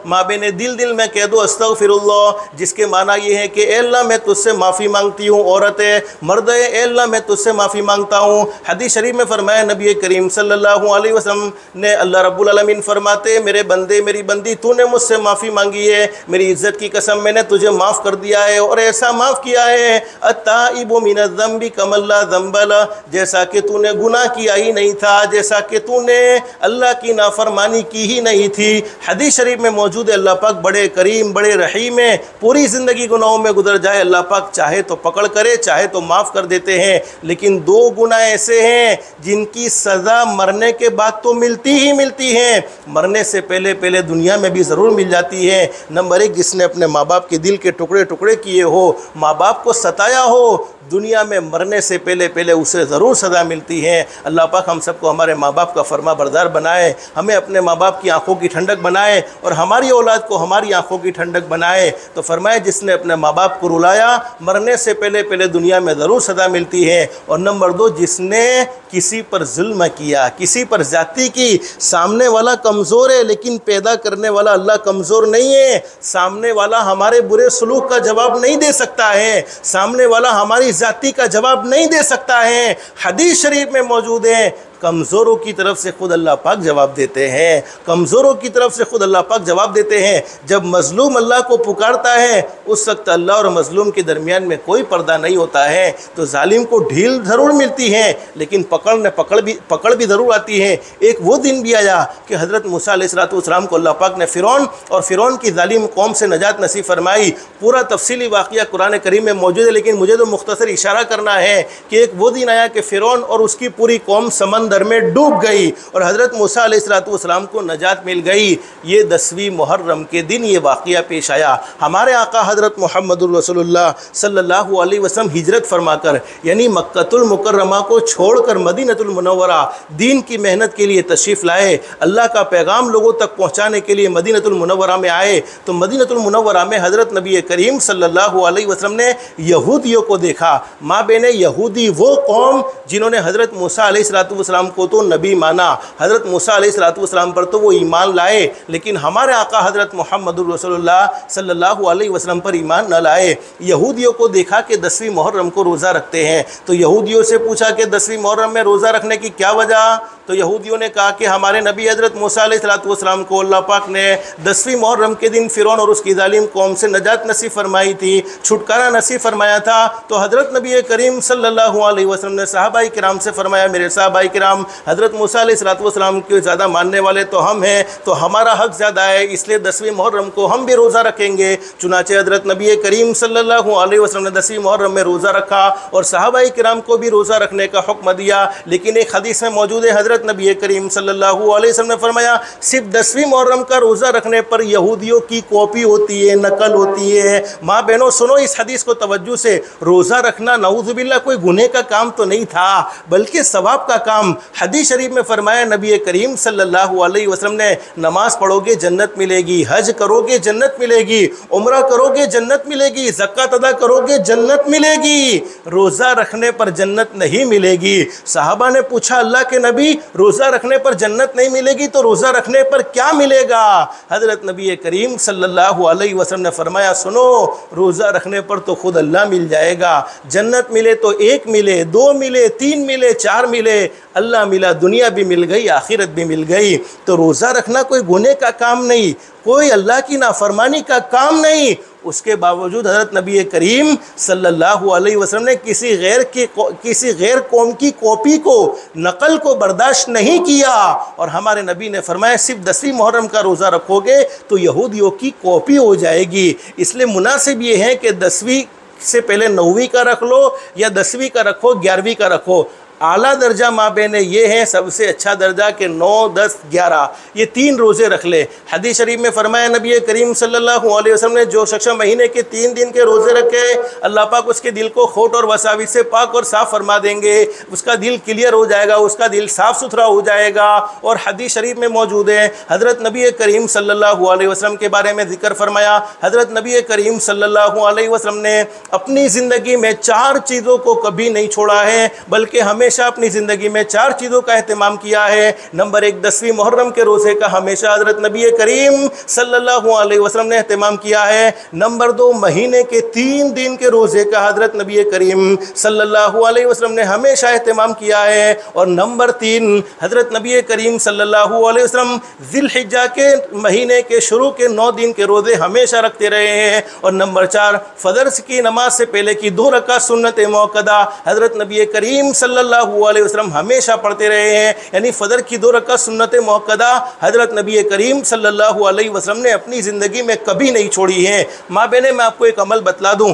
माँ बहने दिल में कह दो अस्तग़फिरुल्लाह, जिसके माना ये है कि ए अल्लाह मैं तुझसे माफ़ी मांगती हूँ। औरत है, मर्द है, ए अल्लाह मैं तुझसे माफ़ी मांगता हूँ। हदीस शरीफ में फरमाया नबी करीम सल्लल्लाहु अलैहि वसल्लम ने, अल्लाह रब्बुल आलमीन फरमाते, मेरे बंदे मेरी बंदी तूने मुझसे माफ़ी मांगी है, मेरी इज़्ज़त की कसम मैंने तुझे माफ़ कर दिया है, और ऐसा माफ़ किया है अत्ताइबु मिनज़ ज़ंबि कमल्ला ज़ंबला, जैसा कि तूने गुनाह किया ही नहीं था, जैसा कि तूने अल्लाह की नाफरमानी की ही नहीं थी। हदीस शरीफ में मौजूद है, अल्लाह पाक बड़े करीम बड़े रहीम है। पूरी ज़िंदगी गुनाहों में गुजर जाए, अल्लाह पाक चाहे तो पकड़ करे, चाहे तो माफ़ कर देते हैं। लेकिन दो गुनाह ऐसे हैं जिनकी सज़ा मरने के बाद तो मिलती ही मिलती है, मरने से पहले पहले दुनिया में भी ज़रूर मिल जाती है। नंबर एक, जिसने अपने माँ बाप के दिल के टुकड़े टुकड़े किए हो, माँ बाप को सताया हो, दुनिया में मरने से पहले पहले उसे ज़रूर सज़ा मिलती है। अल्लाह पाक हम सबको हमारे माँ बाप का फरमा बरदार बनाए, हमें अपने माँ बाप की आंखों की ठंडक बनाए, और हमारी औलाद को हमारी आंखों की ठंडक बनाए। तो फरमाए, जिसने अपने माँ बाप को रुलाया, मरने से पहले पहले दुनिया में ज़रूर सज़ा मिलती है। और नंबर दो, जिसने किसी पर जुल्म किया, किसी पर ज़्यादती की, सामने वाला कमज़ोर है लेकिन पैदा करने वाला अल्लाह कमज़ोर नहीं है। सामने वाला हमारे बुरे सलूक का जवाब नहीं दे सकता है, सामने वाला हमारी ज़ाती का जवाब नहीं दे सकता है। हदीस शरीफ में मौजूद है, कमज़ोरों की तरफ से खुद अल्लाह पाक जवाब देते हैं, कमज़ोरों की तरफ से खुद अल्लाह पाक जवाब देते हैं। जब मज़लूम अल्लाह को पुकारता है, उस वक्त अल्लाह और मज़लूम के दरमियान में कोई पर्दा नहीं होता है। तो जालिम को ढील ज़रूर मिलती है, लेकिन पकड़ भी ज़रूर आती है। एक वो दिन भी आया कि हज़रत मूसा अलैहिस्सलाम को अल्लाह पाक ने फ़िरौन और फ़िरौन की जालिम कौम से नजात नसीब फरमाई। पूरा तफसीली वाक़या कुरान करीम में मौजूद है, लेकिन मुझे तो मुख्तसर इशारा करना है कि एक वो दिन आया कि फ़िरौन और उसकी पूरी कौम समंदर में डूब गई और हज़रत मूसा अलैहिस्सलाम को नजात मिल गई। ये 10वीं मुहर्रम के दिन ये वाक़या पेश आया। हमारे आका हज़रत मुहम्मदुर रसूलुल्लाह सल्लल्लाहु अलैहि वसल्लम हिजरत फरमाकर, यानी मक्कतुल मुकर्रमा को छोड़कर मदीनतुल मुनव्वरा दीन की मेहनत के लिए तशरीफ़ लाए। अल्लाह का पैगाम लोगों तक पहुँचाने के लिए मदीनतुल मुनव्वरा में आए। तो मदीनतुल मुनव्वरा में हज़रत नबी करीम सल्लल्लाहु अलैहि वसल्लम ने यहूदियों को देखा। माँ बहने, यहूदी वो कौम जिन्होंने हज़रत मूसा अलैहिस्सलाम को तो नबी माना, हज़रत मूसा अलैहिस्सलाम पर तो वो ईमान लाए, लेकिन हमारे आका हज़रत मुहम्मदुर रसूलुल्लाह सल्लल्लाहु अलैहि वसल्लम पर ईमान न लाए। यहूदियों को देखा कि 10वीं मुहर्रम को रोज़ा रखते हैं, तो यहूदियों से पूछा कि 10वीं मुहर्रम में रोज़ा रखने की क्या वजह? तो यहूदियों ने कहा कि हमारे नबी हज़रत मूसा अलैहिस्सलाम को अल्लाह पाक ने 10वीं मुहर्रम के दिन फ़िरौन और उसकी जालिम कौम से नजात नसीब फरमाई थी, छुटकारा नसीब फरमाया था। तो हज़रत नबी करीम सल्लल्लाहु अलैहि वसल्लम ने सहाबाई किराम से फरमाया, मेरे सहाबाई किराम, हज़रत मूसा अलैहिस्सलाम के ज़्यादा मानने वाले तो हम हैं, तो हमारा हक़ ज़्यादा है, इसलिए 10वीं मुहर्रम को हम भी रोज़ा रखेंगे। चुनाचे हज़रत नबी करीम सल्लल्लाहु अलैहि वसल्लम ने 10वीं मुहर्रम में रोज़ा रखा और सहाबाई किराम को भी रोज़ा रखने का हुक्म दिया। लेकिन एक हदीस में मौजूद है, हज़रत हज़रत नबी करीम सल्लल्लाहु अलैहि वसल्लम ने फरमाया सिर्फ 10वीं मुहर्रम का रोज़ा रखने पर यहूदियों की कॉपी होती है, नकल होती है। माँ बहनों सुनो इस हदीस को तवज्जो से, रोज़ा रखना नऊज़ुबिल्लाह कोई गुनाह का काम तो नहीं था बल्कि सवाब का काम। हदीस शरीफ में फरमाया नबी करीम सल्लल्लाहु अलैहि वसल्लम ने, नमाज पढ़ोगे जन्नत मिलेगी, हज करोगे जन्नत मिलेगी, उम्रा करोगे जन्नत मिलेगी, ज़कात अदा करोगे जन्नत मिलेगी, रोज़ा रखने पर जन्नत नहीं मिलेगी। सहाबा ने पूछा अल्लाह के नबी रोज़ा रखने पर जन्नत नहीं मिलेगी तो रोज़ा रखने पर क्या मिलेगा? हज़रत नबी करीम सल्लल्लाहु अलैहि वसल्लम ने फरमाया सुनो, रोज़ा रखने पर तो खुद अल्लाह मिल जाएगा। जन्नत मिले तो 1 मिले, 2 मिले, 3 मिले, 4 मिले, अल्लाह मिला, दुनिया भी मिल गई, आखिरत भी मिल गई। तो रोज़ा रखना कोई गुनाह का काम नहीं, कोई अल्लाह की नाफरमानी का काम नहीं। उसके बावजूद हज़रत नबी करीम सल्लल्लाहु अलैहि वसल्लम ने किसी गैर कौम की कॉपी को, नकल को बर्दाश्त नहीं किया। और हमारे नबी ने फरमाया सिर्फ 10वीं मुहर्रम का रोज़ा रखोगे तो यहूदियों की कॉपी हो जाएगी। इसलिए मुनासिब ये है कि 10वीं से पहले 9वीं का रख लो या 10वीं का रखो, 11वीं का रखो। आला दर्जा माँ बहने ये है, सबसे अच्छा दर्जा के 9, 10, 11 ये 3 रोज़े रख ले। हदीस शरीफ में फरमाया नबी करीम सल्लल्लाहु अलैहि वसल्लम ने, जो शख्स महीने के 3 दिन के रोज़े रखे अल्लाह पाक उसके दिल को खोट और वसाविस से पाक और साफ़ फरमा देंगे। उसका दिल क्लियर हो जाएगा, उसका दिल साफ़ सुथरा हो जाएगा। और हदीस शरीफ में मौजूद है, हज़रत नबी करीम सल्लल्लाहु अलैहि वसल्लम के बारे में ज़िक्र फरमाया। हज़रत नबी करीम सल्लल्लाहु अलैहि वसल्लम ने अपनी ज़िंदगी में 4 चीज़ों को कभी नहीं छोड़ा है, बल्कि हमेशा अपनी ज़िंदगी में 4 चीज़ों का एहतमाम किया है। नंबर 1, 10वीं मुहर्रम के रोज़े का हमेशा हज़रत नबी करीम सल्लल्लाहु अलैहि वसल्लम ने एहतमाम किया है। नंबर 2, महीने के 3 दिन के रोज़े का हज़रत नबी करीम सल्लल्लाहु अलैहि वसल्लम ने हमेशा एहतमाम किया है। और नंबर 3, हज़रत नबी करीम सल्लल्लाहु अलैहि वसल्लम ज़िलहिज्जा के महीने के शुरू के 9 दिन के रोज़े हमेशा रखते रहे हैं। और नंबर 4, फजर की नमाज से पहले की 2 रकात सुन्नत मौक़दा हज़रत नबी करीम सल्लल्लाहु अलैहि वसल्लम हमेशा पढ़ते रहे हैं। यानी फजर की 2 रकात सुन्नत मौक़दा हज़रत नबी करीम सल्लल्लाहु अलैहि वसल्लम ने अपनी ज़िंदगी में कभी नहीं छोड़ी है। माँ बहने मैं आपको एक अमल बतला दूँ,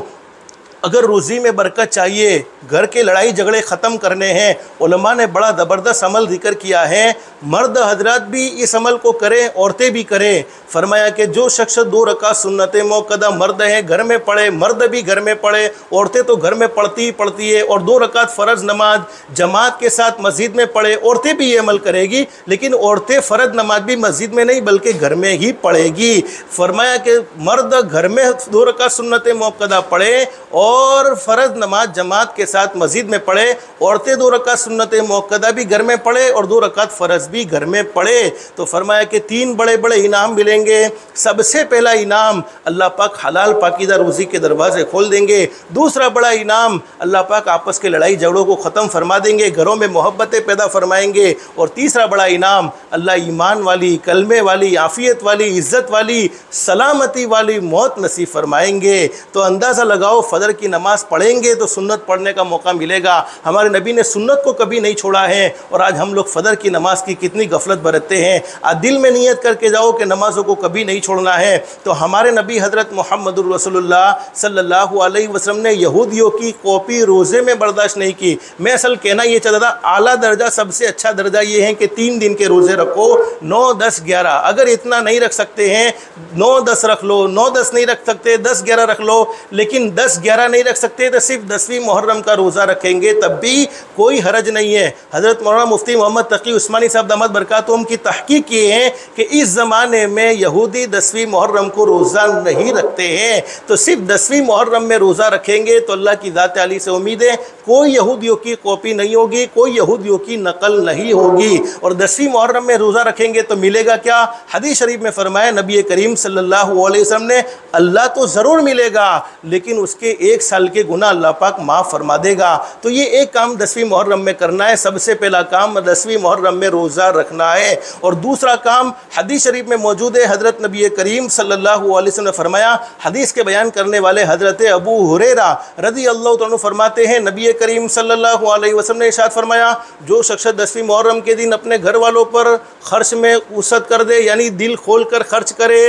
अगर रोज़ी में बरकत चाहिए, घर के लड़ाई झगड़े ख़त्म करने हैं, उलमा ने बड़ा ज़बरदस्त अमल जिक्र किया है। मर्द हजरात भी इस अमल को करें, औरतें भी करें। फरमाया कि जो शख्स 2 रकात सुन्नत मौक़दा मर्द हैं घर में पढ़े, मर्द भी घर में पढ़े, औरतें तो घर में पढ़ती ही पढ़ती है, और 2 रकात फ़र्ज़ नमाज जमात के साथ मस्जिद में पढ़े, औरतें भी ये अमल करेगी, लेकिन औरतें फ़र्ज़ नमाज भी मस्जिद में नहीं बल्कि घर में ही पढ़ेगी। फरमाया कि मर्द घर में 2 रकात सुन्नत मौक़दा पढ़े और फ़र्ज़ नमाज जमात के साथ मस्जिद में पढ़े, औरतें 2 रकात सुन्नत मौक़दा भी घर में पढ़े और 2 रकात फ़र्ज़ भी घर में पढ़े। तो फरमाया कि 3 बड़े बड़े इनाम मिलेंगे। सबसे पहला इनाम, अल्लाह पाक हलाल पाकीज़ा रोज़ी के दरवाज़े खोल देंगे। दूसरा बड़ा इनाम, अल्लाह पाक आपस के लड़ाई झगड़ों को ख़त्म फरमा देंगे, घरों में मोहब्बतें पैदा फरमाएंगे। और तीसरा बड़ा इनाम, अल्लाह ईमान वाली, कलमे वाली, आफ़ियत वाली, इज़्ज़त वाली, सलामती वाली मौत नसीब फरमाएंगे। तो अंदाज़ा लगाओ, फ़जर की नमाज़ पढ़ेंगे तो सुन्नत पढ़ने का मौका मिलेगा। हमारे नबी ने सुन्नत को कभी नहीं छोड़ा है, और आज हम लोग फ़जर की नमाज़ की कितनी गफलत बरतते हैं। आज दिल में नियत करके जाओ कि नमाज़ों को कभी नहीं छोड़ना है। तो हमारे नबी हज़रत मुहम्मदुर रसूलुल्लाह सल्लल्लाहु अलैहि वसल्लम ने यहूदियों की कॉपी रोज़े में बर्दाश्त नहीं की। मैं असल कहना ये चाहता था, आला दर्जा, सबसे अच्छा दर्जा ये है कि 3 दिन के रोज़े रखो, 9, 10, 11। अगर इतना नहीं रख सकते हैं 9, 10 रख लो, 9, 10 नहीं रख सकते 10, 11 रख लो, लेकिन 10, 11 नहीं रख सकते तो सिर्फ 10वीं मुहर्रम का रोज़ा रखेंगे तब भी कोई हरज नहीं है। हज़रत मौलाना मुफ्ती मोहम्मद तकी उस्मानी साहब दामद बरकातुहुम की तहकीक किए हैं कि इस ज़माने में यहूदी 10वीं मुहर्रम को रोज़ा नहीं रखते हैं, तो सिर्फ 10वीं मुहर्रम में रोज़ा रखेंगे तो अल्लाह की ज़ात आली से उम्मीद है कोई यहूदियों की कॉपी नहीं होगी, कोई यहूदियों की नकल नहीं होगी। और 10वीं मुहर्रम में रोज़ा रखेंगे तो मिलेगा क्या? हदीस शरीफ में फरमाया नबी करीम सल्लल्लाहु अलैहि वसल्लम ने, अल्लाह तो ज़रूर मिलेगा लेकिन उसके 1 साल के गुनाह अल्लाह पाक माफ़ फरमा देगा। तो ये एक काम 10वीं मुहर्रम में करना है। सबसे पहला काम 10वीं मुहर्रम में रोज़ा रखना है। और दूसरा काम हदीस शरीफ में मौजूद है, हज़रत नबी करीम सल्लल्लाहु अलैहि वसल्लम ने फरमाया, हदीस के बयान करने वाले हज़रत अबू हुरैरा रज़ी अल्लाह तआला फरमाते हैं, नबी करीम सल्लल्लाहु अलैहि वसल्लम ने इरशाद फरमाया, जो शख्स 10वीं मुहर्रम के दिन अपने घर वालों पर खर्च में वसअत कर दे, यानी दिल खोल कर खर्च करे,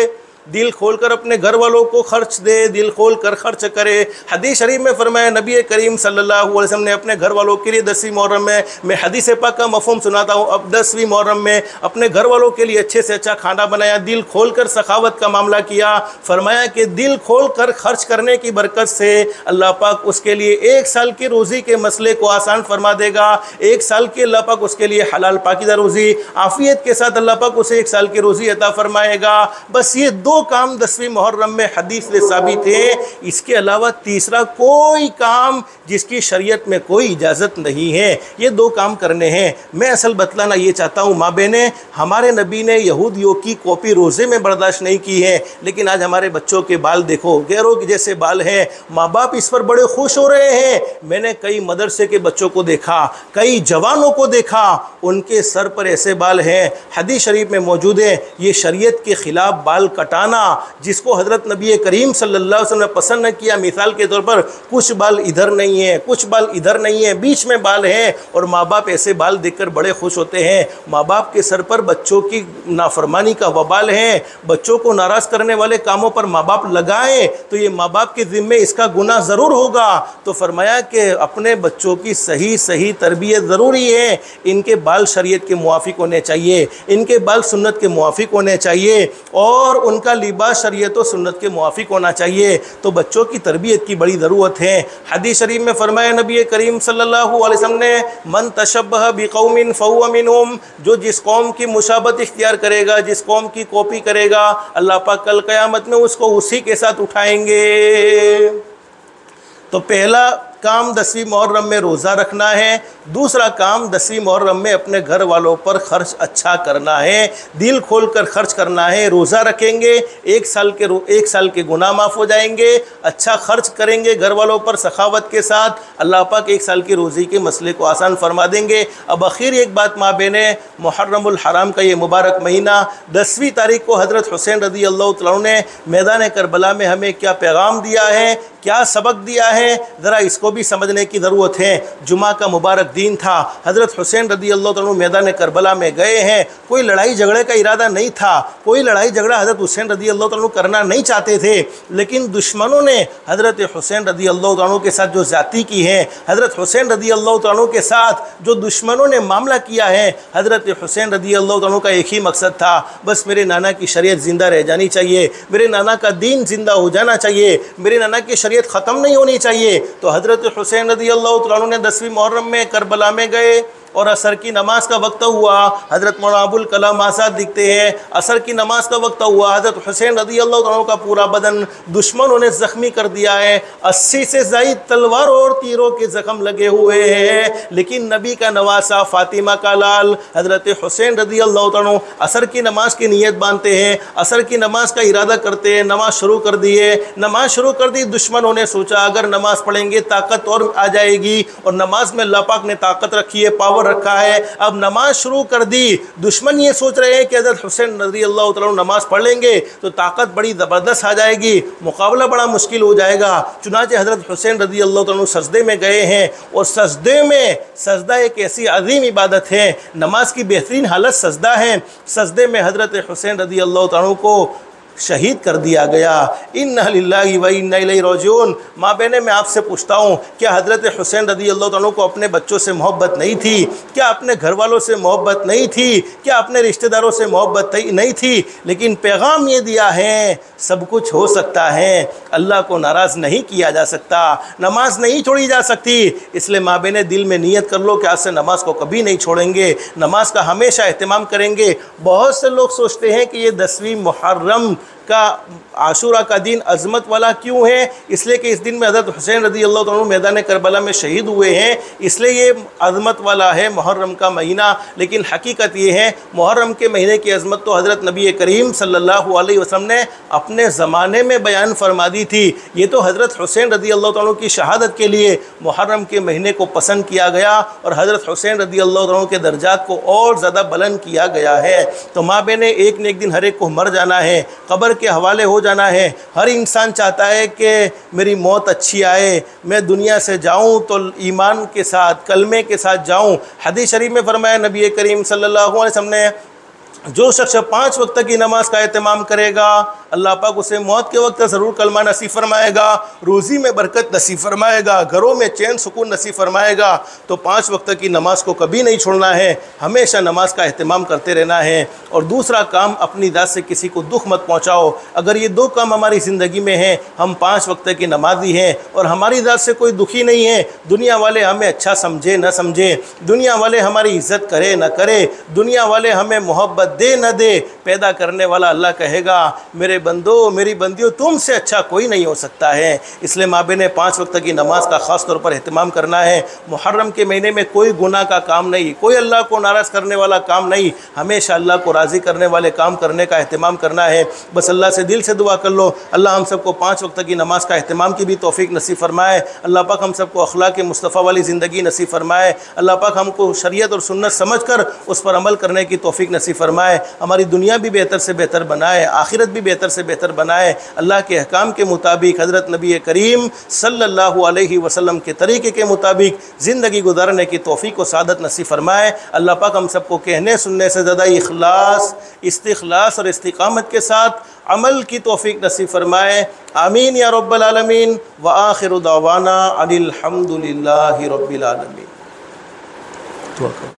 दिल खोलकर अपने घर वालों को खर्च दे, दिल खोल कर खर्च करे। हदीस शरीफ में फरमाया नबी करीम सल्लल्लाहु अलैहि वसल्लम ने अपने घर वालों के लिए 10वीं मुहर्रम में, मैं हदीस पाक का मफ़हूम सुनाता हूँ, अब 10वीं मुहर्रम में अपने घर वालों के लिए अच्छे से अच्छा खाना बनाया, दिल खोल कर सखावत का मामला किया। फरमाया कि दिल खोल कर खर्च करने की बरकत से अल्लाह पाक उसके लिए 1 साल की रोज़ी के मसले को आसान फरमा देगा। 1 साल की अल्लाह पाक उसके लिए हलाल पाकीज़ा रोज़ी आफ़ियत के साथ अल्लाह पाक उसे 1 साल की रोज़ी अता फरमाएगा। बस ये 2 काम 10वीं मुहर्रम में हदीस से साबित है। इसके अलावा तीसरा कोई काम जिसकी शरीयत में कोई इजाज़त नहीं है, ये 2 काम करने हैं। मैं असल बतलाना ये चाहता हूँ माँ बहनें, हमारे नबी ने यहूदियों की कॉपी रोज़े में बर्दाश्त नहीं की है, लेकिन आज हमारे बच्चों के बाल देखो, गैरों के जैसे बाल हैं। माँ बाप इस पर बड़े खुश हो रहे हैं। मैंने कई मदरसे के बच्चों को देखा, कई जवानों को देखा, उनके सर पर ऐसे बाल हैं, हदीस शरीफ में मौजूद है। ये शरीयत के ख़िलाफ़ बाल कटाना, जिसको हज़रत नबी करीम सल्लल्लाहु अलैहि वसल्लम ने पसंद न किया। मिसाल के तौर पर कुछ बाल इधर नहीं है, कुछ बाल इधर नहीं है, बीच में बाल हैं, और माँ बाप ऐसे बाल देखकर बड़े खुश होते हैं। माँ बाप के सर पर बच्चों की नाफरमानी का वबाल है। बच्चों को नाराज़ करने वाले कामों पर माँ बाप लगाएं तो ये माँ बाप के ज़िम्मे इसका गुनाह ज़रूर होगा। तो फरमाया कि अपने बच्चों की सही तरबियत ज़रूरी है। इनके बाल शरीयत के मुआफिक होने चाहिए, इनके बाल सुन्नत के मुआफिक होने चाहिए, और उनका लिबास शरीयत और सुन्नत के मुआफिक होना चाहिए। तो बच्चों की तरबियत की बड़ी ज़रूरत है। हदीस शरीफ में फरमाया नबी करीम सल्लल्लाहु अलैहि वसल्लम ने, मन तशब्बह बिकौमिन फहुव मिनहुम, जो जिस कौम की मुशाबत इख्तियार करेगा, जिस कौम की कॉपी करेगा, अल्लाह पाक कल क़यामत में उसको उसी के साथ उठाएंगे। तो पहला काम 10वीं मुहर्रम में रोज़ा रखना है। दूसरा काम 10वीं मुहर्रम में अपने घर वालों पर खर्च अच्छा करना है, दिल खोल कर खर्च करना है। रोज़ा रखेंगे, 1 साल के गुनाह माफ़ हो जाएंगे। अच्छा खर्च करेंगे घर वालों पर सखावत के साथ, अल्लाह पाक 1 साल की रोज़ी के मसले को आसान फरमा देंगे। अब आखिर एक बात माँ बहनें, मुहर्रमुल हराम का ये मुबारक महीना 10वीं तारीख को हज़रत हुसैन रज़ी अल्लाह तआला अन्हु ने मैदान करबला में हमें क्या पैगाम दिया है, क्या सबक दिया है, ज़रा इसको भी समझने की ज़रूरत है। जुमा का मुबारक दिन था, हज़रत हुसैन रज़ी अल्लाह तआला अन्हु मैदान करबला में गए हैं। कोई लड़ाई झगड़े का इरादा नहीं था, कोई लड़ाई झगड़ा हज़रत हुसैन रज़ी अल्लाह तआला अन्हु करना नहीं चाहते थे, लेकिन दुश्मनों ने हज़रत हुसैन रज़ी अल्लाह तआला अन्हु के साथ जो ज़्यादती की है, हज़रत हुसैन रज़ी अल्लाह तआला अन्हु के साथ जो दुश्मनों ने मामला किया है, हज़रत हुसैन रज़ी अल्लाह तआला अन्हु का एक ही मकसद था, बस मेरे नाना की शरीयत ज़िंदा रह जानी चाहिए, मेरे नाना का दीन ज़िंदा हो जाना चाहिए, मेरे नाना की शरीयत ख़त्म नहीं होनी चाहिए। तो हज़रत हुसैन रज़ी अल्लाह तआला अन्हु ने 10वीं मुहर्रम में करबला में गए और असर की नमाज का वक्त हुआ। हज़रत मौलाना अबुल कलाम आज़ाद दिखते हैं, असर की नमाज का वक्त हुआ। हज़रत हुसैन रज़ी अल्लाह तआला अन्हु का पूरा बदन दुश्मनों ने ज़ख्मी कर दिया है, 80 से ज़ायद तलवारों और तीरों के ज़ख्म लगे हुए हैं, लेकिन नबी का नवासा फ़ातिमा का लाल हज़रत हुसैन रज़ी अल्लाह तआला अन्हु असर की नमाज की नीयत बांधते हैं, असर की नमाज का इरादा करते हैं, नमाज शुरू कर दिए। नमाज शुरू कर दी, दुश्मनों ने सोचा अगर नमाज पढ़ेंगे ताकत और आ जाएगी, और नमाज में अल्लाह पाक ने ताकत रखी है, पावर रखा है। अब नमाज शुरू कर दी, दुश्मन ये सोच रहे हैं कि हज़रत हुसैन रज़ी अल्लाह तआला अन्हु नमाज पढ़ लेंगे तो ताकत बड़ी ज़बरदस्त आ जाएगी, मुकाबला बड़ा मुश्किल हो जाएगा। चुनांचे हज़रत हुसैन रज़ी अल्लाह तआला अन्हु सजदे में गए हैं, और सजदे में, सजदा एक ऐसी अजीम इबादत है, नमाज की बेहतरीन हालत सजदा है। सजदे में हज़रत हुसैन रज़ी अल्लाह तआला अन्हु को शहीद कर दिया गया। इन्ना लिल्लाहि व इन्ना इलैहि राजिऊन। माँ बहने, मैं आपसे पूछता हूँ, क्या हज़रत हुसैन रज़ी अल्लाह तआला को अपने बच्चों से मोहब्बत नहीं थी? क्या अपने घर वालों से मोहब्बत नहीं थी? क्या अपने रिश्तेदारों से मोहब्बत नहीं थी? लेकिन पैगाम ये दिया है, सब कुछ हो सकता है, अल्लाह को नाराज़ नहीं किया जा सकता, नमाज नहीं छोड़ी जा सकती। इसलिए माँ बहने, दिल में नीयत कर लो कि आज से नमाज को कभी नहीं छोड़ेंगे, नमाज का हमेशा एहतमाम करेंगे। बहुत से लोग सोचते हैं कि ये 10वीं मुहर्रम का आशूरा का दिन अज़मत वाला क्यों है? इसलिए कि इस दिन में हज़रत हुसैन रज़ी अल्लाह तआला मैदान करबला में शहीद हुए हैं, इसलिए ये अज़मत वाला है मुहर्रम का महीना। लेकिन हकीकत ये है, मुहर्रम के महीने की अज़मत तो हज़रत नबी करीम सल्लल्लाहु अलैहि वसल्लम ने अपने ज़माने में बयान फरमा दी थी। ये तो हज़रत हुसैन रज़ी अल्लाह तआला की शहादत के लिए मुहर्रम के महीने को पसंद किया गया, और हज़रत हुसैन रज़ी अल्लाह तआला के दर्जात को और ज़्यादा बुलंद किया गया है। तो माँ बहने, एक न एक दिन हर एक को मर जाना है, कब्र के हवाले हो जाना है। हर इंसान चाहता है कि मेरी मौत अच्छी आए, मैं दुनिया से जाऊं तो ईमान के साथ, कलमे के साथ जाऊं। हदीस शरीफ में फरमाया नबी करीम सल्लल्लाहु अलैहि वसल्लम ने, जो शख्स 5 वक्त की नमाज का एहतमाम करेगा अल्लाह पाक उसे मौत के वक्त ज़रूर कलमा नसीब फरमाएगा, रोज़ी में बरकत नसीब फरमाएगा, घरों में चैन सुकून नसीब फरमाएगा। तो 5 वक्त की नमाज को कभी नहीं छोड़ना है, हमेशा नमाज का एहतमाम करते रहना है। और दूसरा काम, अपनी ज़ात से किसी को दुख मत पहुँचाओ। अगर ये 2 काम हमारी ज़िंदगी में हैं, हम 5 वक्त की नमाजी हैं और हमारी ज़ात से कोई दुखी नहीं है, दुनिया वाले हमें अच्छा समझे न समझे, दुनिया वाले हमारी इज़्ज़त करे न करे, दुनिया वाले हमें मोहब्बत दे न दे, पैदा करने वाला अल्लाह कहेगा मेरे बंदो मेरी बंदियों तुमसे अच्छा कोई नहीं हो सकता है। इसलिए माबे ने 5 वक्त की नमाज का ख़ास तौर पर एहतमाम करना है। मुहर्रम के महीने में कोई गुनाह का काम नहीं, कोई अल्लाह को नाराज़ करने वाला काम नहीं, हमेशा अल्लाह को राज़ी करने वाले काम करने का एहतमाम करना है। बस अल्लाह से दिल से दुआ कर लो, अल्लाह हम सबको 5 वक्त की नमाज का एहतमाम की भी तौफीक नसीब फरमाए। अल्लाह पाक हम सबको अखलाक मुस्तफ़ा वाली ज़िंदगी नसीब फरमाए। अल्लाह पाक हमको शरीयत और सुन्नत समझ कर उस पर अमल करने की तौफीक नसीब फरमाए। हमारी दुनिया भी बेहतर से बेहतर बनाए, आखिरत भी बेहतर से बेहतर बनाए। अल्लाह के अहकाम के मुताबिक हज़रत नबी करीम सल्लल्लाहु अलैहि वसल्लम के तरीक़े के मुताबिक ज़िंदगी गुजारने की तौफीक व सादत नसीब फरमाए। अल्लाह पाक हम सबको कहने सुनने से ज़्यादा इखलास, इस्तिखलास और इस्तिकामत के साथ अमल की तौफीक नसीब फरमाए। आमीन या रब्बल आलमीन। व आखिरु दावाना अनिल हम्दुलिल्लाहि रब्बिल आलमीन।